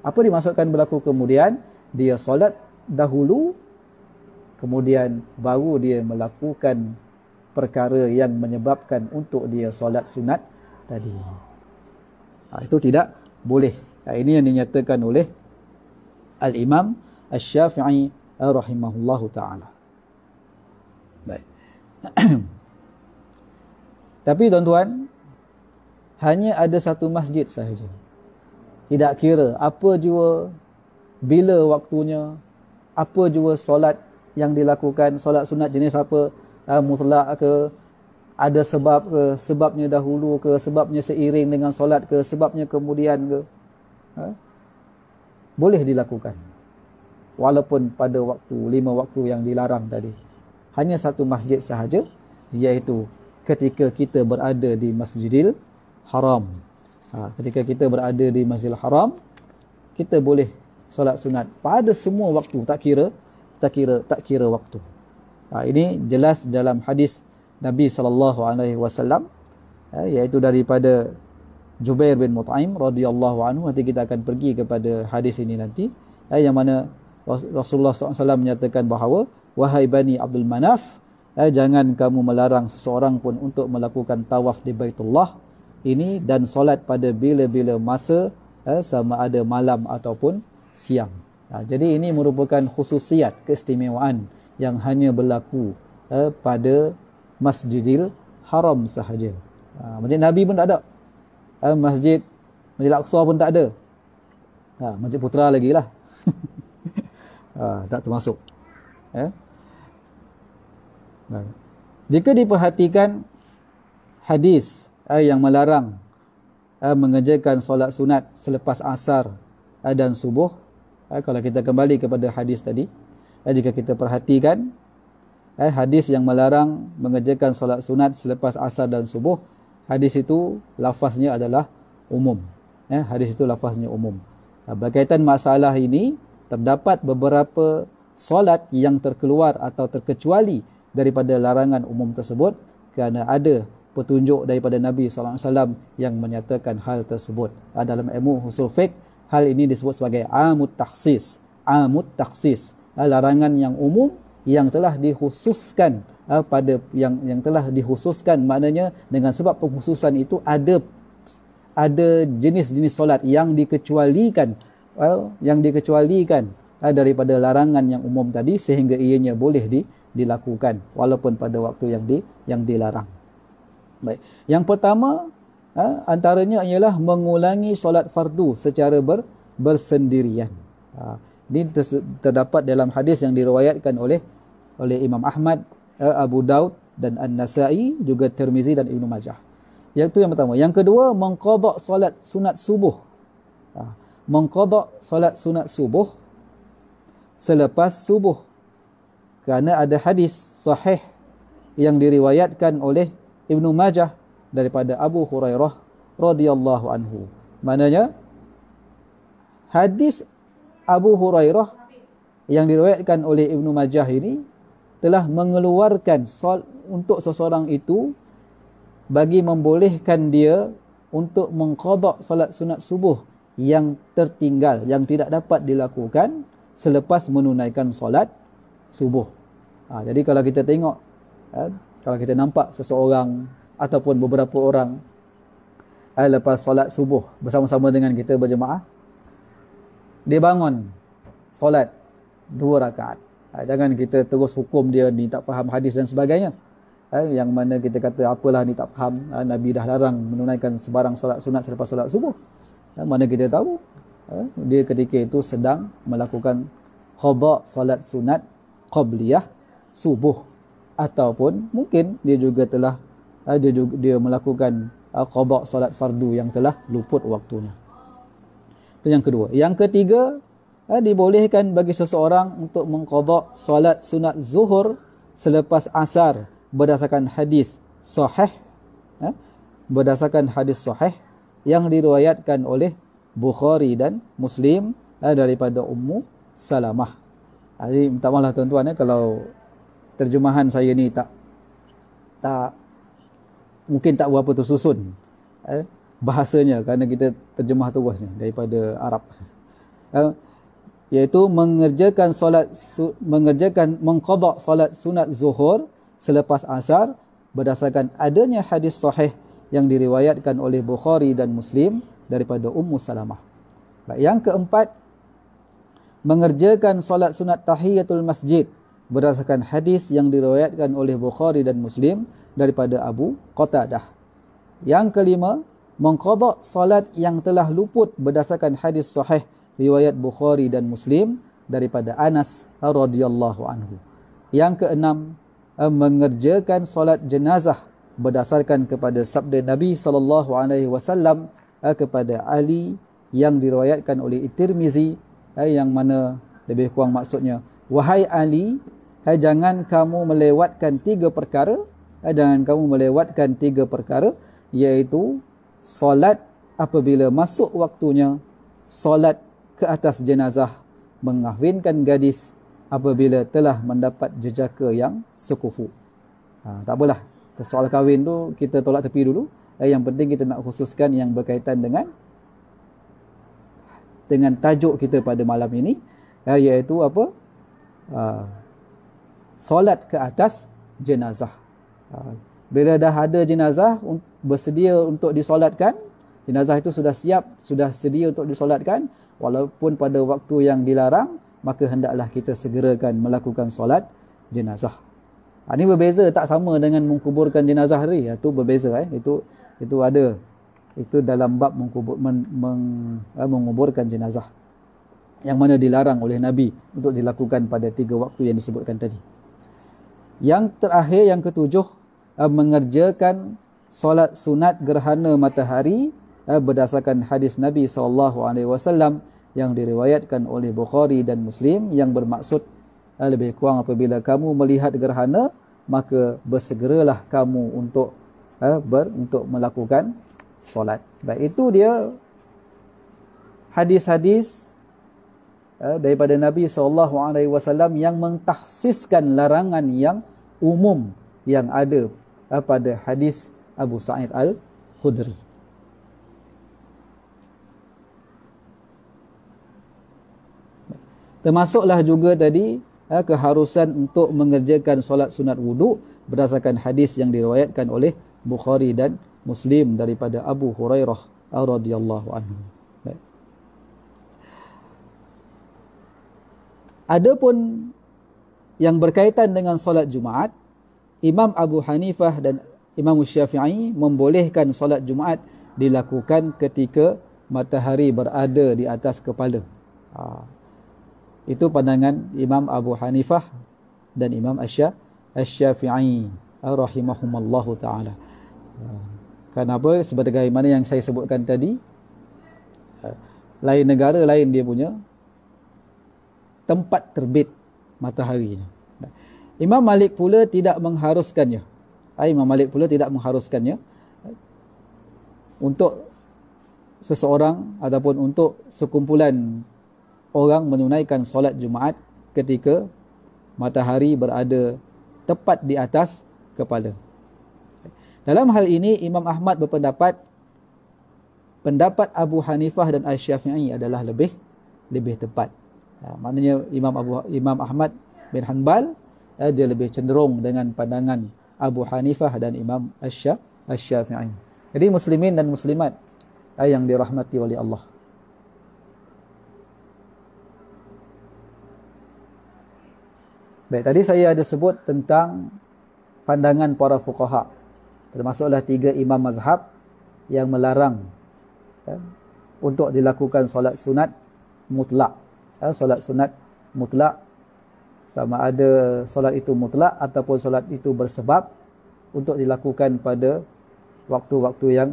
Apa dimaksudkan berlaku kemudian? Dia solat dahulu, kemudian baru dia melakukan perkara yang menyebabkan untuk dia solat sunat tadi. Itu tidak boleh. Ini yang dinyatakan oleh Al-Imam Asy-Syafi'i rahimahullahu ta'ala. Baik. Tapi tuan-tuan, hanya ada satu masjid sahaja. Tidak kira apa jua, bila waktunya, apa jua solat yang dilakukan, solat sunat jenis apa, mutlak ke, ada sebab ke, sebabnya dahulu ke, sebabnya seiring dengan solat ke, sebabnya kemudian ke, boleh dilakukan. Walaupun pada waktu 5 waktu yang dilarang tadi. Hanya satu masjid sahaja, iaitu ketika kita berada di Masjidil Haram. Ketika kita berada di Masjidil Haram, kita boleh solat sunat pada semua waktu, tak kira waktu. Ini jelas dalam hadis Nabi SAW, iaitu daripada Jubair bin Mut'aim radhiyallahu anhu. Nanti kita akan pergi kepada hadis ini nanti, yang mana Rasulullah SAW menyatakan bahawa, wahai Bani Abdul Manaf, jangan kamu melarang seseorang pun untuk melakukan tawaf di Baitullah ini dan solat pada bila-bila masa, sama ada malam ataupun siang. Jadi ini merupakan khususiat, keistimewaan yang hanya berlaku pada Masjidil Haram sahaja. Masjid Nabi pun tak ada. Masjid Al-Aqsa pun tak ada. Masjid Putra lagi lah. Tak termasuk. Jika diperhatikan hadis yang melarang mengerjakan solat sunat selepas asar dan subuh, kalau kita kembali kepada hadis tadi, jika kita perhatikan hadis yang melarang mengerjakan solat sunat selepas asar dan subuh, hadis itu lafaznya adalah umum. Hadis itu lafaznya umum. Berkaitan masalah ini, terdapat beberapa solat yang terkeluar atau terkecuali daripada larangan umum tersebut kerana ada petunjuk daripada Nabi SAW yang menyatakan hal tersebut. Dalam ilmu usul fiqh, hal ini disebut sebagai amut takhsis. Amut takhsis, larangan yang umum yang telah dikhususkan pada yang telah dikhususkan, maknanya dengan sebab pengkhususan itu ada jenis-jenis solat yang dikecualikan daripada larangan yang umum tadi, sehingga ianya boleh dilakukan walaupun pada waktu yang dilarang. Baik. Yang pertama antaranya ialah mengulangi solat fardu secara bersendirian. Ini terdapat dalam hadis yang diriwayatkan oleh Imam Ahmad, Abu Daud dan An-Nasa'i, juga Tirmizi dan Ibnu Majah. Itu yang pertama. Yang kedua, mengqadha solat sunat subuh. Mengqadha solat sunat subuh selepas subuh. Kerana ada hadis sahih yang diriwayatkan oleh Ibnu Majah daripada Abu Hurairah radhiyallahu anhu. Maknanya hadis Abu Hurairah yang diriwayatkan oleh Ibnu Majah ini telah mengeluarkan untuk seseorang itu, bagi membolehkan dia untuk mengqadha solat sunat subuh yang tertinggal, yang tidak dapat dilakukan selepas menunaikan solat subuh. Jadi kalau kita tengok, kalau kita nampak seseorang ataupun beberapa orang lepas solat subuh bersama-sama dengan kita berjemaah, dia bangun solat 2 rakaat. Jangan kita terus hukum dia ni tak faham hadis dan sebagainya. Yang mana kita kata apalah ni tak faham, Nabi dah larang menunaikan sebarang solat sunat selepas solat subuh. Mana kita tahu dia ketika itu sedang melakukan qadha solat sunat qabliyah subuh, ataupun mungkin dia juga telah dia melakukan qada solat fardu yang telah luput waktunya. Itu yang kedua. Yang ketiga, dibolehkan bagi seseorang untuk mengqada solat sunat zuhur selepas asar berdasarkan hadis sahih, berdasarkan hadis sahih yang diriwayatkan oleh Bukhari dan Muslim daripada Ummu Salamah. Jadi minta maaf tuan-tuan kalau terjemahan saya ni tak mungkin tak berapa tersusun bahasanya, kerana kita terjemah terus ni daripada Arab. Iaitu mengqada solat sunat zuhur selepas asar berdasarkan adanya hadis sahih yang diriwayatkan oleh Bukhari dan Muslim daripada Ummu Salamah. Baik, yang keempat, mengerjakan solat sunat tahiyatul masjid berdasarkan hadis yang diriwayatkan oleh Bukhari dan Muslim daripada Abu Qatadah. Yang kelima, mengqada solat yang telah luput berdasarkan hadis sahih riwayat Bukhari dan Muslim daripada Anas radhiyallahu anhu. Yang keenam, mengerjakan solat jenazah berdasarkan kepada sabda Nabi SAW kepada Ali yang diriwayatkan oleh Tirmizi, yang mana lebih kurang maksudnya, wahai Ali, jangan kamu melewatkan tiga perkara, iaitu solat apabila masuk waktunya, solat ke atas jenazah, mengahwinkan gadis apabila telah mendapat jejaka yang sekufu. Tak apalah, soal kahwin tu kita tolak tepi dulu. Yang penting kita nak khususkan yang berkaitan dengan tajuk kita pada malam ini, iaitu apa? Solat ke atas jenazah. Bila dah ada jenazah bersedia untuk disolatkan, jenazah itu sudah sedia untuk disolatkan, walaupun pada waktu yang dilarang, maka hendaklah kita segerakan melakukan solat jenazah. Ini berbeza, tak sama dengan mengkuburkan jenazah tadi. Itu berbeza. Itu ada. Itu dalam bab menguburkan jenazah, yang mana dilarang oleh Nabi untuk dilakukan pada 3 waktu yang disebutkan tadi. Yang terakhir, yang ketujuh, mengerjakan solat sunat gerhana matahari berdasarkan hadis Nabi SAW yang diriwayatkan oleh Bukhari dan Muslim, yang bermaksud lebih kurang apabila kamu melihat gerhana, maka bersegeralah kamu untuk melakukan solat. Baik, itu dia hadis-hadis daripada Nabi SAW yang mentahsiskan larangan yang umum yang ada pada hadis Abu Sa'id Al-Khudri. Termasuklah juga tadi keharusan untuk mengerjakan solat sunat wudu berdasarkan hadis yang diriwayatkan oleh Bukhari dan Muslim daripada Abu Hurairah radhiyallahu anhu. Adapun yang berkaitan dengan solat Jumaat, Imam Abu Hanifah dan Imam Syafi'i membolehkan solat Jumaat dilakukan ketika matahari berada di atas kepala. Itu pandangan Imam Abu Hanifah dan Imam Syafi'i rahimahumallahu ta'ala. Kenapa? Sebagaimana yang saya sebutkan tadi, lain negara lain dia punya tempat terbit matahari. Imam Malik pula tidak mengharuskannya. Untuk seseorang ataupun untuk sekumpulan orang menunaikan solat Jumaat ketika matahari berada tepat di atas kepala. Dalam hal ini Imam Ahmad berpendapat pendapat Abu Hanifah dan Asy-Syafi'i adalah lebih tepat. Maknanya Imam Ahmad bin Hanbal dia lebih cenderung dengan pandangan Abu Hanifah dan Imam Asy-Syafi'i. Jadi muslimin dan muslimat yang dirahmati oleh Allah, baik, tadi saya ada sebut tentang pandangan para fuqaha, termasuklah 3 imam mazhab yang melarang untuk dilakukan solat sunat mutlak. Solat sunat mutlak, sama ada solat itu mutlak ataupun solat itu bersebab, untuk dilakukan pada waktu-waktu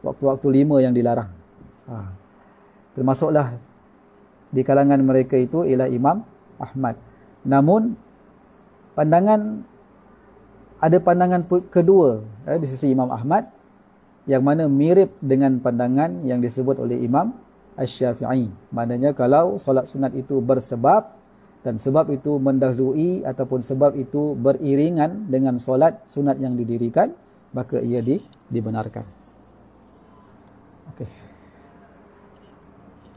5 yang dilarang. Termasuklah di kalangan mereka itu ialah Imam Ahmad. Namun ada pandangan kedua di sisi Imam Ahmad yang mana mirip dengan pandangan yang disebut oleh Imam Asy-Syafi'i. Maknanya kalau solat sunat itu bersebab dan sebab itu mendahului ataupun sebab itu beriringan dengan solat sunat yang didirikan, maka ia dibenarkan. Okey.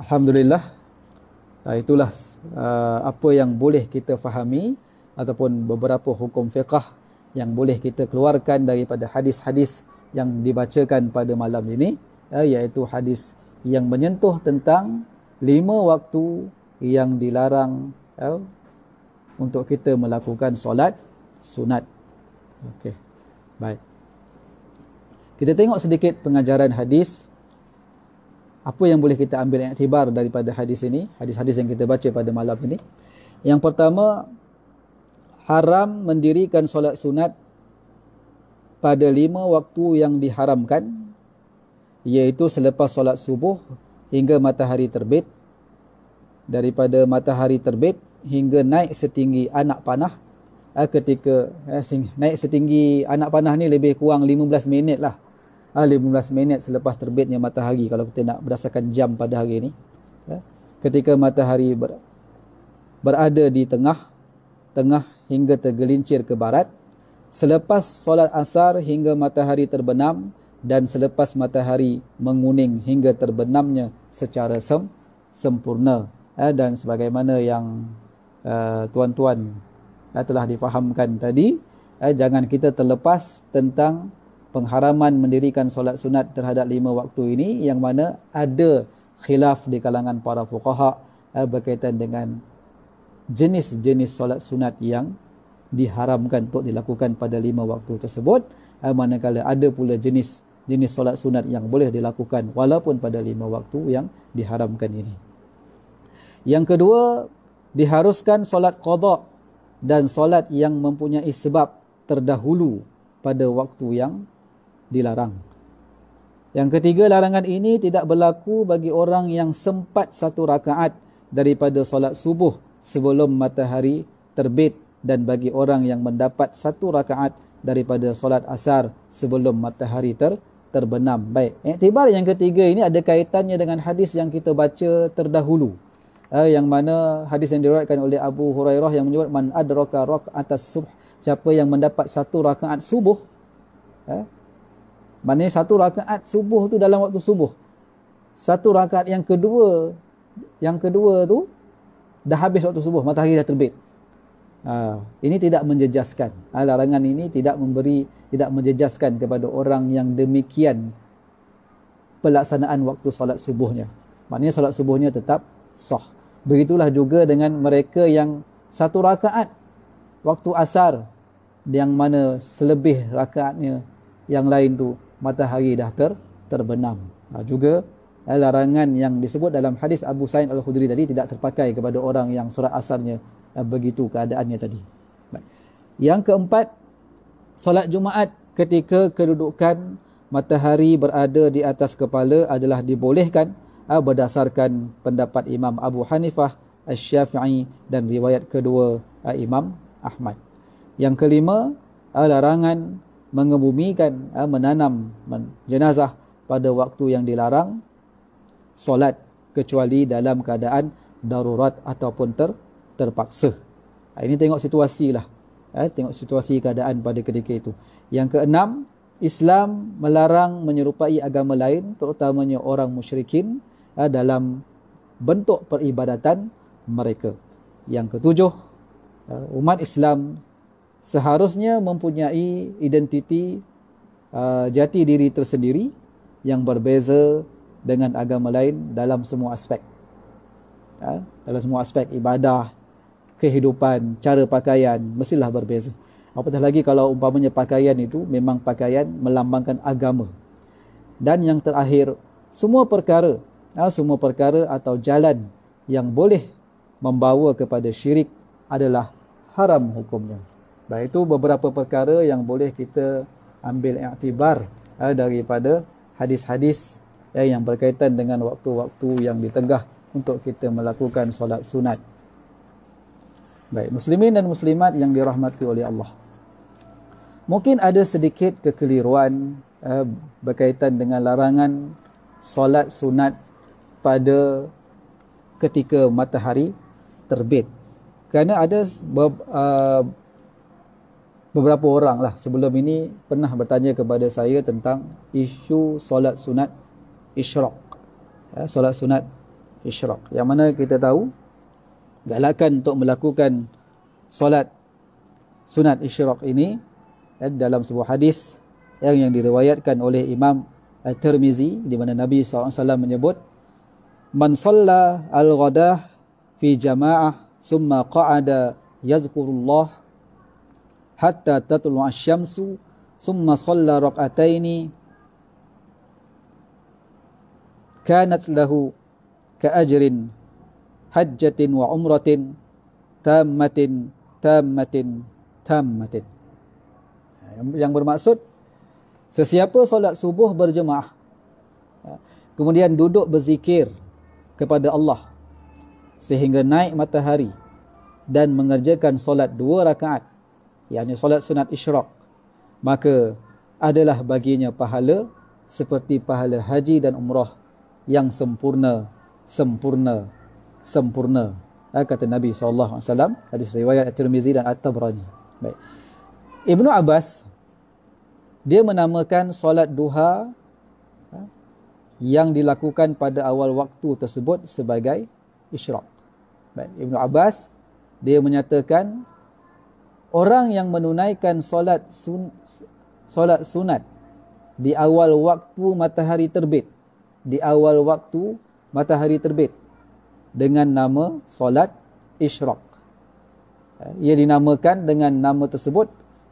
Alhamdulillah. Itulah apa yang boleh kita fahami ataupun beberapa hukum fiqh yang boleh kita keluarkan daripada hadis-hadis yang dibacakan pada malam ini, iaitu hadis yang menyentuh tentang 5 waktu yang dilarang untuk kita melakukan solat sunat. Okey. Baik. Kita tengok sedikit pengajaran hadis. Apa yang boleh kita ambil iktibar daripada hadis ini, hadis-hadis yang kita baca pada malam ini. Yang pertama, haram mendirikan solat sunat pada 5 waktu yang diharamkan, iaitu selepas solat subuh hingga matahari terbit, daripada matahari terbit hingga naik setinggi anak panah. Ketika naik setinggi anak panah ni lebih kurang 15 minit lah. 15 minit selepas terbitnya matahari, kalau kita nak berdasarkan jam pada hari ini. Ketika matahari berada di tengah hingga tergelincir ke barat, selepas solat asar hingga matahari terbenam, dan selepas matahari menguning hingga terbenamnya secara sempurna. Dan sebagaimana yang tuan-tuan telah difahamkan tadi, jangan kita terlepas tentang pengharaman mendirikan solat sunat terhadap 5 waktu ini, yang mana ada khilaf di kalangan para fuqaha berkaitan dengan jenis-jenis solat sunat yang diharamkan untuk dilakukan pada 5 waktu tersebut, manakala ada pula jenis solat sunat yang boleh dilakukan walaupun pada 5 waktu yang diharamkan ini. Yang kedua, diharuskan solat qada dan solat yang mempunyai sebab terdahulu pada waktu yang dilarang. Yang ketiga, larangan ini tidak berlaku bagi orang yang sempat 1 rakaat daripada solat subuh sebelum matahari terbit, dan bagi orang yang mendapat 1 rakaat daripada solat asar sebelum matahari terbenam. Baik, iktibar yang ketiga ini ada kaitannya dengan hadis yang kita baca terdahulu, yang mana hadis yang diriwayatkan oleh Abu Hurairah yang menyebut man adraka raka'atas subh, siapa yang mendapat 1 rakaat subuh, maknanya 1 rakaat subuh tu dalam waktu subuh, 1 rakaat yang kedua tu dah habis waktu subuh, matahari dah terbit. Ini tidak menjejaskan. Larangan ini tidak menjejaskan kepada orang yang demikian pelaksanaan waktu solat subuhnya. Maknanya solat subuhnya tetap sah. Begitulah juga dengan mereka yang 1 rakaat waktu asar, yang mana selebih rakaatnya yang lain tu matahari dah terbenam. Juga larangan yang disebut dalam hadis Abu Sa'id Al-Khudri tadi tidak terpakai kepada orang yang solat asarnya begitu keadaannya tadi. Yang keempat, solat Jumaat ketika kedudukan matahari berada di atas kepala adalah dibolehkan berdasarkan pendapat Imam Abu Hanifah, Asy-Syafi'i dan riwayat kedua Imam Ahmad. Yang kelima, larangan mengebumikan, menanam jenazah pada waktu yang dilarang solat kecuali dalam keadaan darurat ataupun terpaksa. Ini tengok situasi lah. Tengok situasi keadaan pada ketika itu. Yang keenam, Islam melarang menyerupai agama lain, terutamanya orang musyrikin, dalam bentuk peribadatan mereka. Yang ketujuh, umat Islam seharusnya mempunyai identiti jati diri tersendiri yang berbeza dengan agama lain dalam semua aspek. Dalam semua aspek ibadah, kehidupan, cara pakaian mestilah berbeza. Apatah lagi kalau umpamanya pakaian itu memang pakaian melambangkan agama. Dan yang terakhir, semua perkara atau jalan yang boleh membawa kepada syirik adalah haram hukumnya. Baik, itu beberapa perkara yang boleh kita ambil iktibar daripada hadis-hadis yang berkaitan dengan waktu-waktu yang ditegah untuk kita melakukan solat sunat. Baik, muslimin dan muslimat yang dirahmati oleh Allah. Mungkin ada sedikit kekeliruan berkaitan dengan larangan solat sunat pada ketika matahari terbit. Kerana ada beberapa orang lah sebelum ini pernah bertanya kepada saya tentang isu solat sunat isyraq. Solat sunat isyraq. Yang mana kita tahu galakan untuk melakukan solat sunat isyraq ini dalam sebuah hadis yang diriwayatkan oleh Imam At-Tirmizi, di mana Nabi SAW menyebut, man shalla al-ghadah fi jama'ah summa qa'ada yazkurullah hatta tatlu' asy-syamsu summa shalla rak'ataini kanat lahu ka'ajrin hajjatin wa umratin tammatin. Yang bermaksud, sesiapa solat subuh berjemaah kemudian duduk berzikir kepada Allah sehingga naik matahari dan mengerjakan solat 2 rakaat, yakni solat sunat isyraq, maka adalah baginya pahala seperti pahala haji dan umrah yang sempurna, kata Nabi SAW. Hadis riwayat At-Tirmizi dan At-Tabrani. Baik. Ibnu Abbas, dia menamakan solat duha yang dilakukan pada awal waktu tersebut sebagai isyraq. Baik. Ibnu Abbas, dia menyatakan orang yang menunaikan solat sunat di awal waktu matahari terbit, dengan nama solat isyraq. Ia dinamakan dengan nama tersebut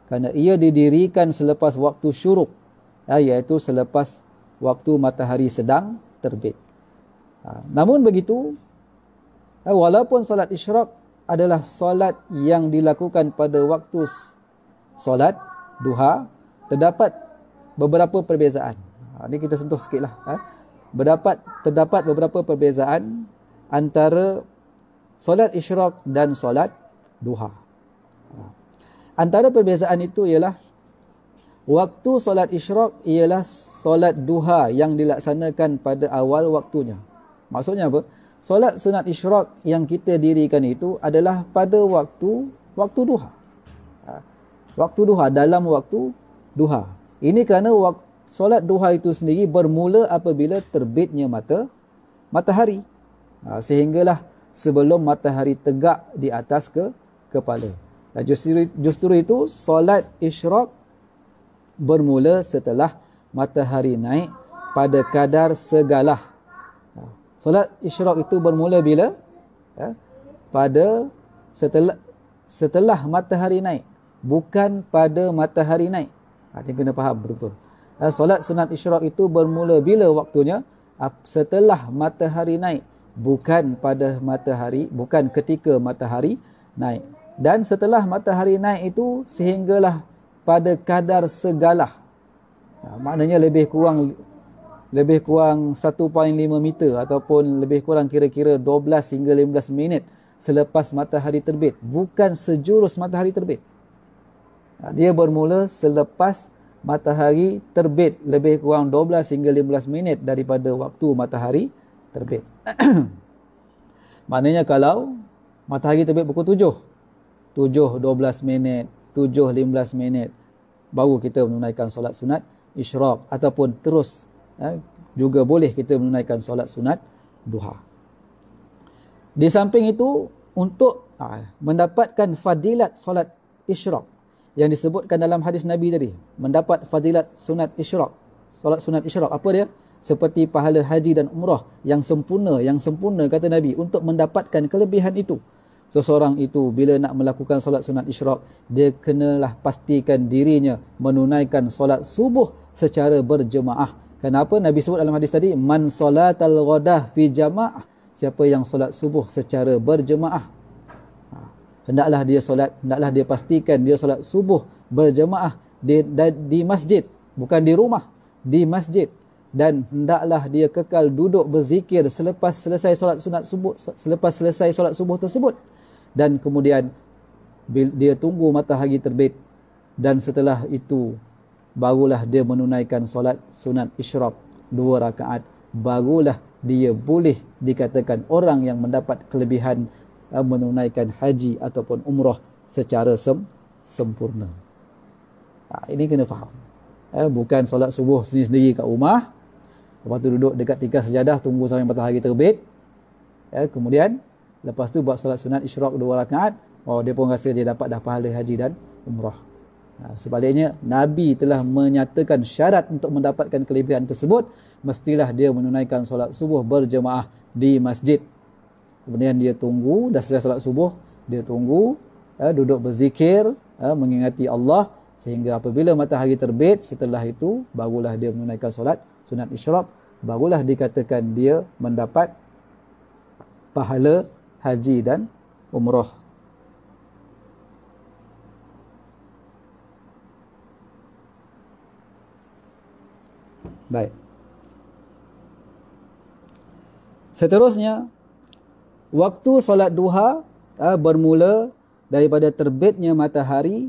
kerana ia didirikan selepas waktu syuruk, iaitu selepas waktu matahari sedang terbit. Namun begitu, walaupun solat isyraq adalah solat yang dilakukan pada waktu solat duha, terdapat beberapa perbezaan. Ini kita sentuh sikitlah. Terdapat beberapa perbezaan antara solat isyraq dan solat duha. Antara perbezaan itu ialah waktu solat isyraq ialah solat duha yang dilaksanakan pada awal waktunya. Maksudnya apa? Solat sunat isyraq yang kita dirikan itu adalah pada waktu duha. Waktu duha, dalam waktu duha. Ini kerana solat duha itu sendiri bermula apabila terbitnya matahari. Sehinggalah sebelum matahari tegak di atas kepala. Dan justru itu solat isyraq bermula setelah matahari naik pada kadar segalah. Solat isyraq itu bermula bila? Pada setelah matahari naik, bukan pada matahari naik. Ini kena faham betul. Solat sunat isyraq itu bermula bila waktunya? Setelah matahari naik, bukan ketika matahari naik. Dan setelah matahari naik itu sehinggalah pada kadar segalah. Maknanya lebih kurang 1.5 meter ataupun lebih kurang kira-kira 12 hingga 15 minit selepas matahari terbit, bukan sejurus matahari terbit. Dia bermula selepas matahari terbit, lebih kurang 12 hingga 15 minit daripada waktu matahari terbit. Maknanya kalau matahari terbit pukul 7:12 minit, 7:15 minit, baru kita menunaikan solat sunat isyraq, ataupun terus juga boleh kita menunaikan solat sunat duha. Di samping itu, untuk mendapatkan fadilat solat isyraq yang disebutkan dalam hadis Nabi tadi, mendapat fadilat sunat isyraq, solat sunat isyraq, apa dia? Seperti pahala haji dan umrah yang sempurna kata Nabi. Untuk mendapatkan kelebihan itu, seseorang itu bila nak melakukan solat sunat isyraq, dia kenalah pastikan dirinya menunaikan solat subuh secara berjemaah. Kenapa Nabi sebut dalam hadis tadi, man salatal ghadah fi jamaah, siapa yang solat subuh secara berjemaah, hendaklah dia pastikan dia solat subuh berjemaah di masjid, bukan di rumah. di masjid, dan hendaklah dia kekal duduk berzikir selepas selesai solat subuh tersebut, dan kemudian dia tunggu matahari terbit, dan setelah itu barulah dia menunaikan solat sunat isyraq 2 rakaat, barulah dia boleh dikatakan orang yang mendapat kelebihan menunaikan haji ataupun umrah secara sempurna. Ini kena faham. Bukan solat subuh sendiri-sendiri kat rumah, lepas tu duduk dekat tikar sejadah tunggu sampai matahari terbit, kemudian lepas tu buat solat sunat isyraq 2 rakaat, dia pun rasa dia dapat dah pahala haji dan umrah. Sebaliknya, Nabi telah menyatakan syarat untuk mendapatkan kelebihan tersebut, mestilah dia menunaikan solat subuh berjemaah di masjid. Kemudian dia tunggu, dah selesai solat subuh, dia tunggu, duduk berzikir, mengingati Allah, sehingga apabila matahari terbit, setelah itu barulah dia menunaikan solat sunat isyraq, barulah dikatakan dia mendapat pahala haji dan umrah. Baik. Seterusnya, waktu solat duha bermula daripada terbitnya matahari,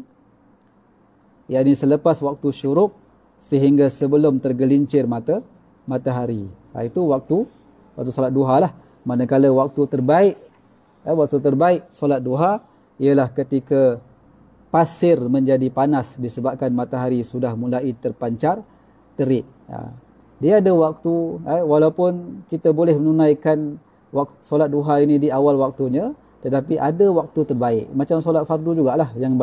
yakni selepas waktu syuruk sehingga sebelum tergelincir matahari. Itu waktu solat duha lah. Manakala waktu terbaik solat duha ialah ketika pasir menjadi panas disebabkan matahari sudah mulai terpancar terik. Dia ada waktu, walaupun kita boleh menunaikan solat duha ini di awal waktunya, tetapi ada waktu terbaik. Macam solat fardu jugalah yang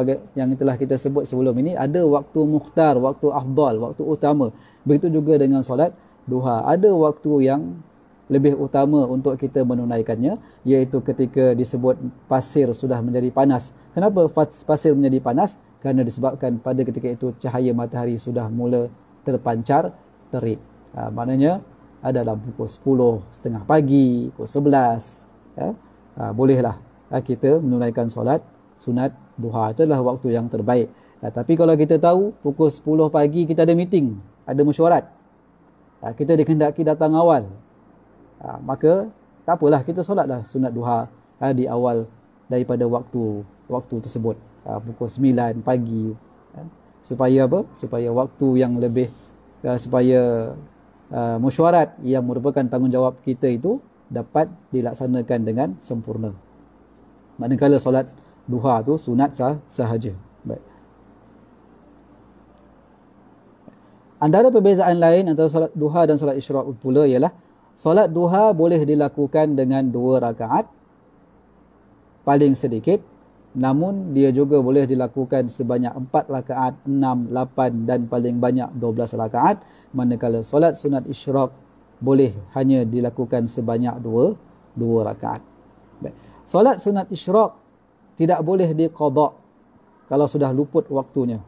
telah kita sebut sebelum ini, ada waktu mukhtar, waktu afdal, waktu utama. Begitu juga dengan solat duha, ada waktu yang lebih utama untuk kita menunaikannya, iaitu ketika disebut pasir sudah menjadi panas. Kenapa pasir menjadi panas? Kerana disebabkan pada ketika itu cahaya matahari sudah mula terpancar terik. Maknanya dalam pukul 10:30 pagi, pukul 11, bolehlah kita menunaikan solat sunat duha. Itulah waktu yang terbaik. Tapi kalau kita tahu pukul 10 pagi kita ada meeting, ada mesyuarat, kita dikehendaki datang awal, maka tak apalah, kita solatlah sunat duha di awal daripada waktu tersebut, pukul 9 pagi, supaya apa? Supaya waktu yang lebih, supaya mesyuarat yang merupakan tanggungjawab kita itu dapat dilaksanakan dengan sempurna. Manakala solat duha tu sunat sahaja. Baik. Antara perbezaan lain antara solat duha dan solat isyraq pula ialah solat duha boleh dilakukan dengan 2 rakaat paling sedikit, namun dia juga boleh dilakukan sebanyak 4 rakaat, 6, 8 dan paling banyak 12 rakaat. Manakala solat sunat isyraq boleh hanya dilakukan sebanyak 2 rakaat. Baik. Solat sunat isyraq tidak boleh diqada kalau sudah luput waktunya.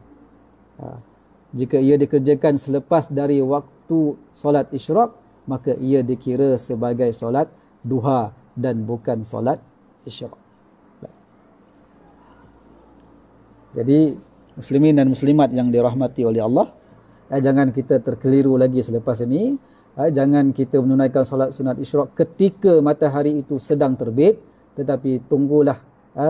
Jika ia dikerjakan selepas dari waktu solat isyraq, maka ia dikira sebagai solat duha dan bukan solat isyraq. Jadi muslimin dan muslimat yang dirahmati oleh Allah, jangan kita terkeliru lagi selepas ini. Jangan kita menunaikan solat sunat isyraq ketika matahari itu sedang terbit, tetapi tunggulah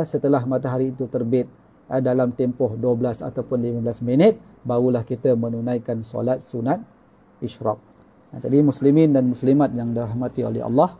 setelah matahari itu terbit dalam tempoh 12 ataupun 15 minit, barulah kita menunaikan solat sunat isyraq. Jadi muslimin dan muslimat yang dirahmati oleh Allah,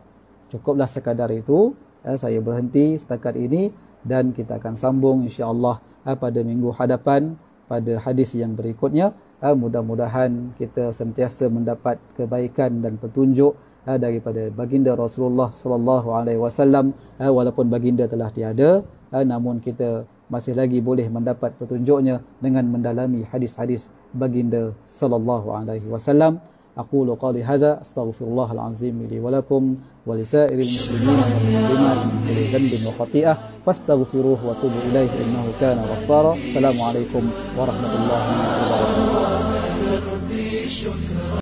cukuplah sekadar itu. Saya berhenti setakat ini dan kita akan sambung insya-Allah pada minggu hadapan pada hadis yang berikutnya. Mudah-mudahan kita sentiasa mendapat kebaikan dan petunjuk daripada baginda Rasulullah sallallahu alaihi wasallam. Walaupun baginda telah tiada, namun kita masih lagi boleh mendapat petunjuknya dengan mendalami hadis-hadis baginda sallallahu alaihi wasallam. Aqulu qali hadza astaghfirullahal azim li wa lakum wa lisairil muslimin wal muslimat min kulli dhanbin wa khati'ah fastaghfiruhu wa tubu ilaihi innahu kana ghaffara. Assalamualaikum warahmatullahi wabarakatuh.